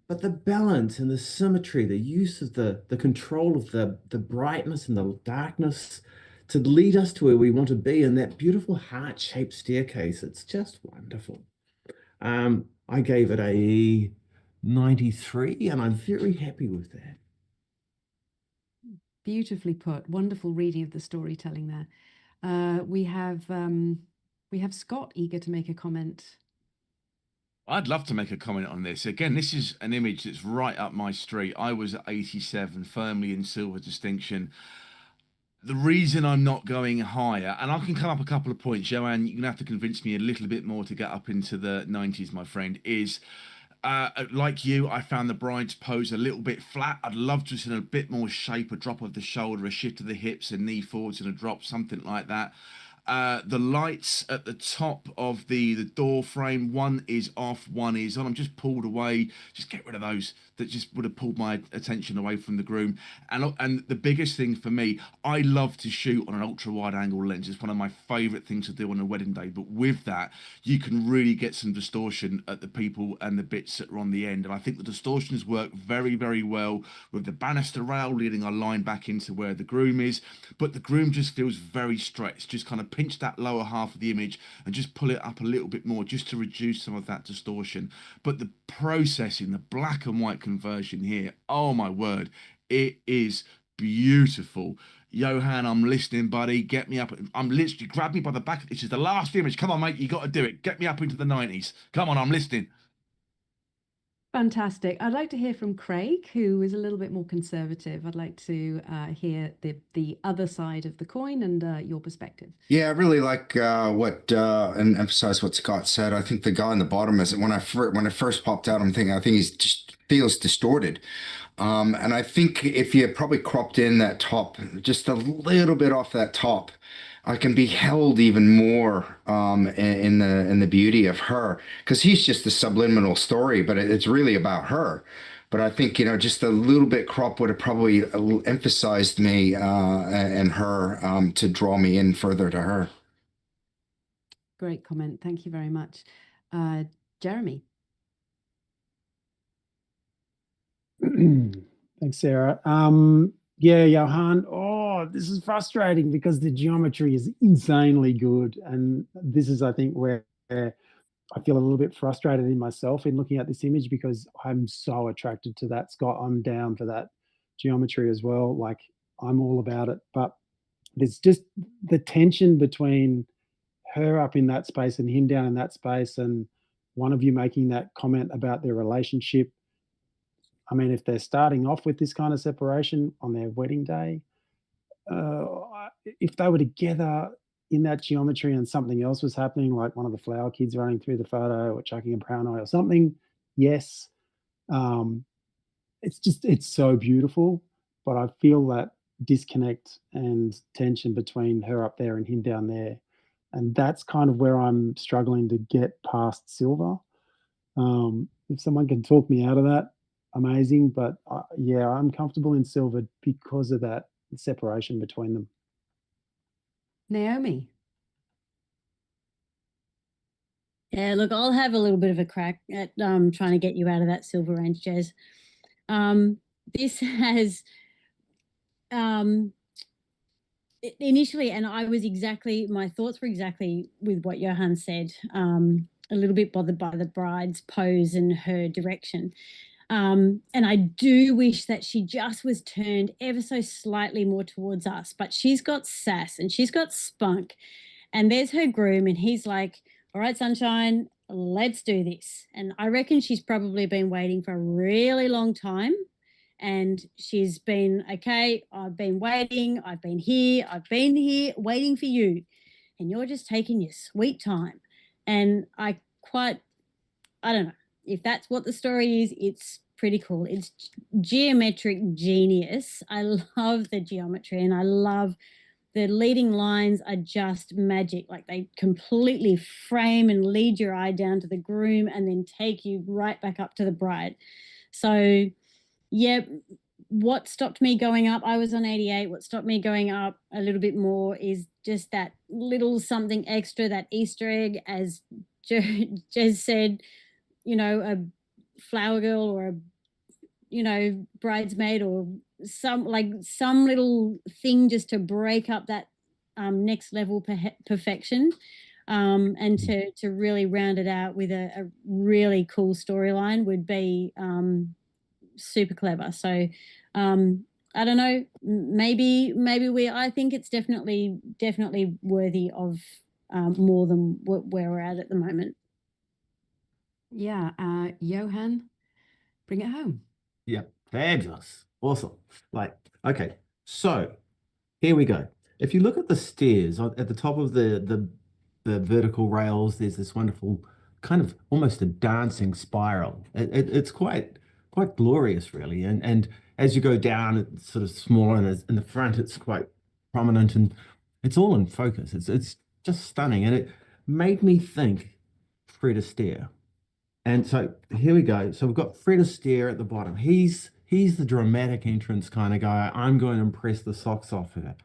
But the balance and the symmetry, the use of the control of the brightness and the darkness to lead us to where we want to be in that beautiful heart-shaped staircase, it's just wonderful. I gave it a 93 and I'm very happy with that. Beautifully put. Wonderful reading of the storytelling there. We have Scott eager to make a comment. I'd love to make a comment on this. Again, this is an image that's right up my street. I was at 87, firmly in silver distinction. the reason I'm not going higher, and I can come up a couple of points, Joanne, you're gonna have to convince me a little bit more to get up into the 90s, my friend, is like you, I found the bride's pose a little bit flat. I'd love to see a bit more shape, a drop of the shoulder, a shift of the hips, a knee forwards and a drop, something like that. The lights at the top of the door frame, one is off, one is on. I'm just pulled away. Just get rid of those that just would have pulled my attention away from the groom. And the biggest thing for me, I love to shoot on an ultra wide angle lens. It's one of my favorite things to do on a wedding day. But with that, you can really get some distortion at the people and the bits that are on the end. And I think the distortions work very, very well with the banister rail leading our line back into where the groom is. But the groom just feels very stretched. Just kind of pinch that lower half of the image and just pull it up a little bit more just to reduce some of that distortion. But the processing, the black and white conversion here, oh my word, it is beautiful. Johan, I'm listening, buddy. Get me up. I'm literally, grab me by the back. This is the last image. Come on, mate. You got to do it. Get me up into the 90s. Come on, I'm listening. Fantastic. I'd like to hear from Craig, who is a little bit more conservative. I'd like to hear the other side of the coin and your perspective. Yeah, I really like and emphasize what Scott said. I think the guy on the bottom is when it first popped out, I think he's just feels distorted. And I think if you probably cropped in that top just a little bit off that top, I can be held even more in the beauty of her, because he's just a subliminal story, but it's really about her. But I think, just a little bit crop would have probably emphasized me and her to draw me in further to her. Great comment. Thank you very much. Jeremy. Thanks, Sarah. Yeah, Johan. Oh, this is frustrating because the geometry is insanely good. And this is, I think, where I feel a little bit frustrated in myself in looking at this image, because I'm so attracted to that. Scott, I'm down for that geometry as well. Like, I'm all about it. But there's just the tension between her up in that space and him down in that space. And one of you making that comment about their relationship. I mean, if they're starting off with this kind of separation on their wedding day, if they were together in that geometry and something else was happening, like one of the flower kids running through the photo or chucking a brown eye or something, yes. It's so beautiful, but I feel that disconnect and tension between her up there and him down there. And that's kind of where I'm struggling to get past silver. If someone can talk me out of that, amazing. But yeah, I'm comfortable in silver because of that separation between them. Naomi. Yeah, look, I'll have a little bit of a crack at trying to get you out of that silver range, Jez. This has initially, and my thoughts were exactly with what Johan said, a little bit bothered by the bride's pose and her direction. And I do wish that she just was turned ever so slightly more towards us, but she's got sass and she's got spunk. And there's her groom, and he's like, all right, sunshine, let's do this. And I reckon she's probably been waiting for a really long time. And she's been, okay, I've been waiting, I've been here waiting for you. And you're just taking your sweet time. And I don't know. If that's what the story is, it's pretty cool. It's geometric genius. I love the geometry, and I love the leading lines are just magic. Like, they completely frame and lead your eye down to the groom and then take you right back up to the bride. So, yeah, what stopped me going up, I was on 88. What stopped me going up a little bit more is just that little something extra, that Easter egg, as Jez said, a flower girl or a bridesmaid or some little thing just to break up that next level perfection, and to really round it out with a really cool storyline would be super clever. So I don't know, maybe I think it's definitely worthy of more than where we're at the moment. Yeah, Johan, bring it home. Yeah, fabulous. Awesome. Okay, so here we go. if you look at the stairs at the top of the vertical rails, there's this wonderful kind of almost a dancing spiral. It's quite glorious, really. And as you go down, it's sort of smaller, and in the front, it's quite prominent, and it's all in focus. It's just stunning, and it made me think Fred Astaire. And so here we go. So we've got Fred Astaire at the bottom. He's the dramatic entrance kind of guy. I'm going to impress the socks off her.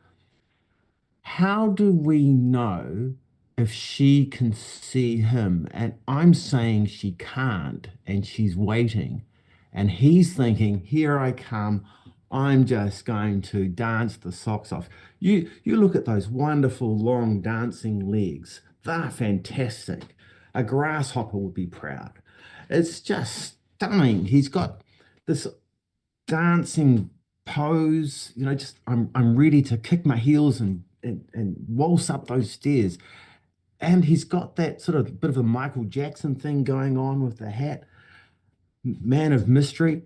How do we know if she can see him? And I'm saying she can't, and she's waiting. And he's thinking, here I come. I'm just going to dance the socks off. You look at those wonderful long dancing legs. They're fantastic. A grasshopper would be proud. It's just stunning. He's got this dancing pose, just I'm ready to kick my heels and waltz up those stairs. And he's got that sort of bit of a Michael Jackson thing going on with the hat, man of mystery.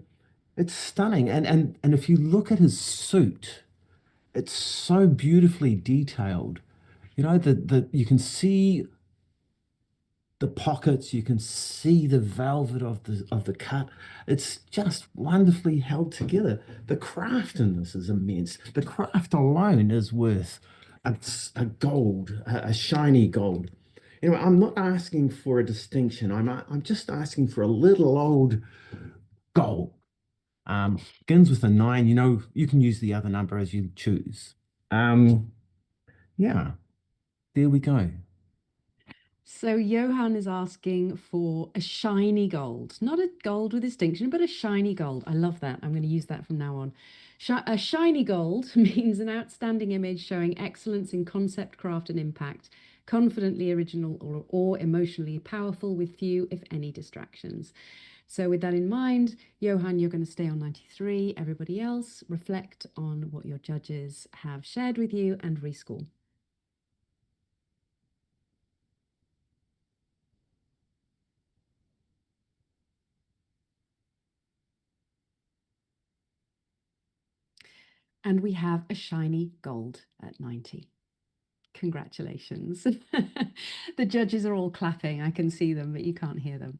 It's stunning. And if you look at his suit, it's so beautifully detailed. The you can see the pockets, you can see the velvet of the cut. It's just wonderfully held together. The craft in this is immense. The craft alone is worth a gold, a shiny gold. Anyway, I'm not asking for a distinction. I'm just asking for a little old gold. Begins with a 9. You can use the other number as you choose. Yeah, there we go. So Johan is asking for a shiny gold, not a gold with distinction, but a shiny gold. I love that. I'm going to use that from now on. A shiny gold means an outstanding image showing excellence in concept, craft, and impact, confidently original or emotionally powerful with few, if any, distractions. So with that in mind, Johan, you're going to stay on 93. Everybody else, reflect on what your judges have shared with you and rescore. And we have a shiny gold at 90. Congratulations. The judges are all clapping. I can see them, but you can't hear them.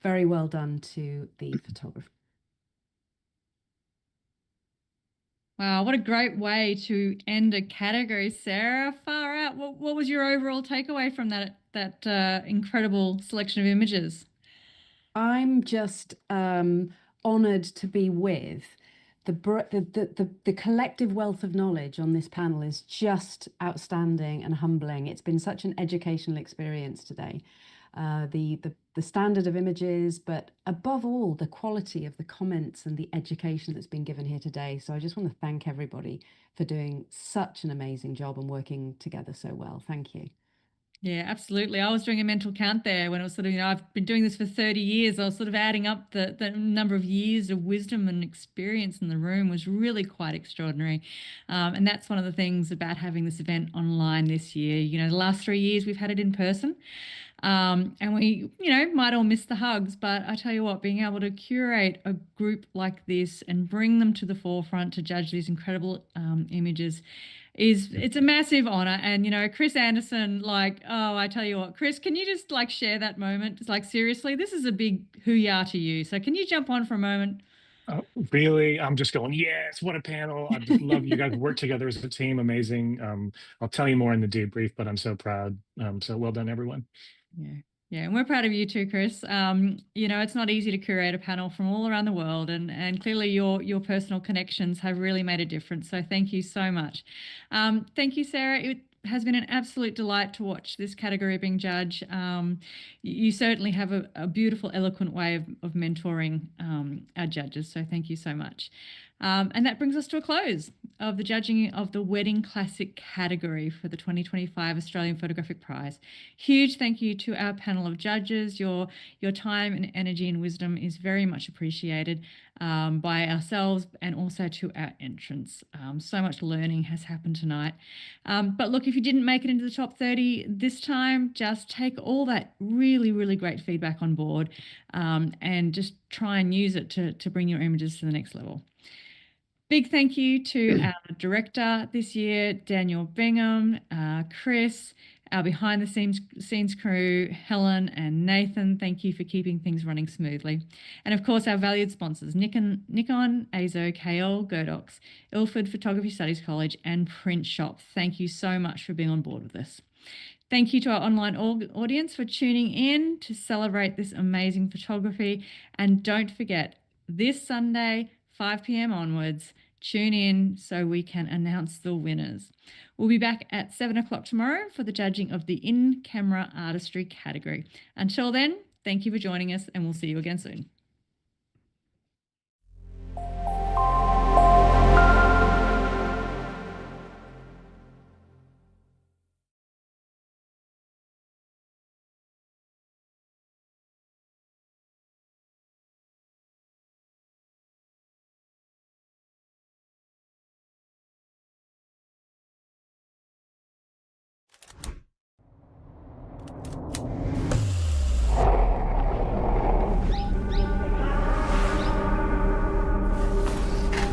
Very well done to the photographer. Wow, what a great way to end a category, Sarah. Far out. What was your overall takeaway from that incredible selection of images? I'm just honored to be with the collective wealth of knowledge on this panel is just outstanding and humbling. It's been such an educational experience today. The standard of images, but above all, the quality of the comments and the education that's been given here today. So I just want to thank everybody for doing such an amazing job and working together so well. Thank you. Yeah, absolutely. I was doing a mental count there when it was sort of, I've been doing this for 30 years. I was sort of adding up the number of years of wisdom and experience in the room was really quite extraordinary. And that's one of the things about having this event online this year. The last 3 years we've had it in person. And we, might all miss the hugs, but I tell you what, being able to curate a group like this and bring them to the forefront to judge these incredible images it's a massive honor. And Chris Anderson, I tell you what, Chris, can you just share that moment? It's seriously, this is a big hoo-yah to you. So can you jump on for a moment? Really, I'm just going, yes, what a panel. I just love you guys work together as a team. Amazing. I'll tell you more in the debrief, but I'm so proud. So well done, everyone. Yeah, and we're proud of you too, Chris. It's not easy to curate a panel from all around the world, and clearly your personal connections have really made a difference. So thank you so much. Thank you, Sarah. It has been an absolute delight to watch this category being judged. You certainly have a beautiful, eloquent way of mentoring our judges. So thank you so much. And that brings us to a close of the judging of the Wedding Classic category for the 2025 Australian Photographic Prize. Huge thank you to our panel of judges. Your time and energy and wisdom is very much appreciated by ourselves and also to our entrants. So much learning has happened tonight. But look, if you didn't make it into the top 30 this time, just take all that really, really great feedback on board and just try and use it to bring your images to the next level. Big thank you to our director this year, Daniel Bingham, Chris, our behind the scenes crew, Helen and Nathan. Thank you for keeping things running smoothly. And of course, our valued sponsors, Nikon, AZO, KL, Godox, Ilford Photography Studies College, and Print Shop. Thank you so much for being on board with this. Thank you to our online audience for tuning in to celebrate this amazing photography. And don't forget, this Sunday, 5 p.m. onwards, tune in so we can announce the winners. We'll be back at 7 o'clock tomorrow for the judging of the in-camera artistry category. Until then, thank you for joining us, and we'll see you again soon.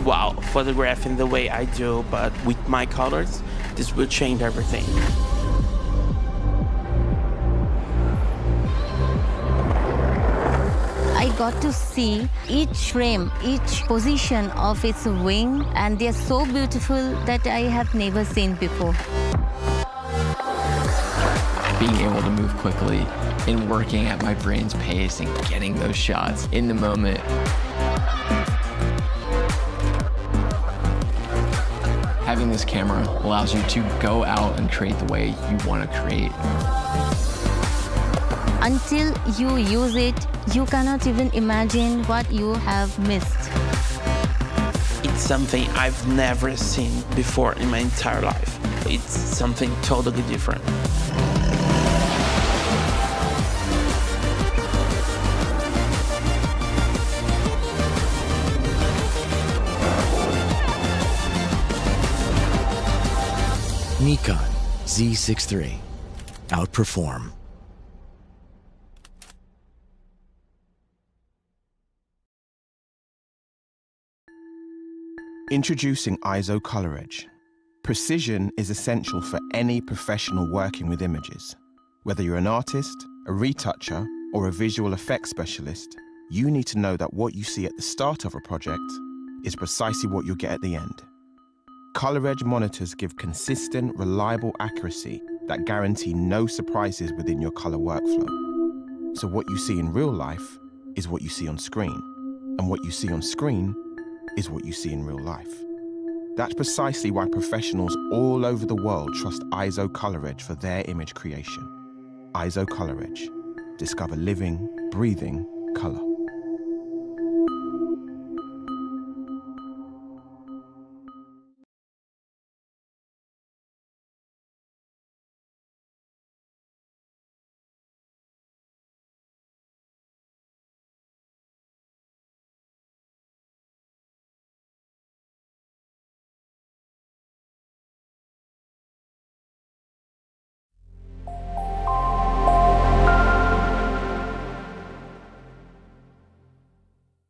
Wow, photographing the way I do, but with my colors, this will change everything. I got to see each frame, each position of its wing, and they're so beautiful that I have never seen before. Being able to move quickly and working at my brain's pace and getting those shots in the moment. Having this camera allows you to go out and create the way you want to create. Until you use it, you cannot even imagine what you have missed. It's something I've never seen before in my entire life. It's something totally different. Nikon Z6 III. Outperform. Introducing ISO Color Edge. Precision is essential for any professional working with images. Whether you're an artist, a retoucher, or a visual effects specialist, you need to know that what you see at the start of a project is precisely what you'll get at the end. Color Edge monitors give consistent, reliable accuracy that guarantee no surprises within your color workflow. So what you see in real life is what you see on screen, and what you see on screen is what you see in real life. That's precisely why professionals all over the world trust ISO Color Edge for their image creation. ISO Color Edge. Discover living, breathing color.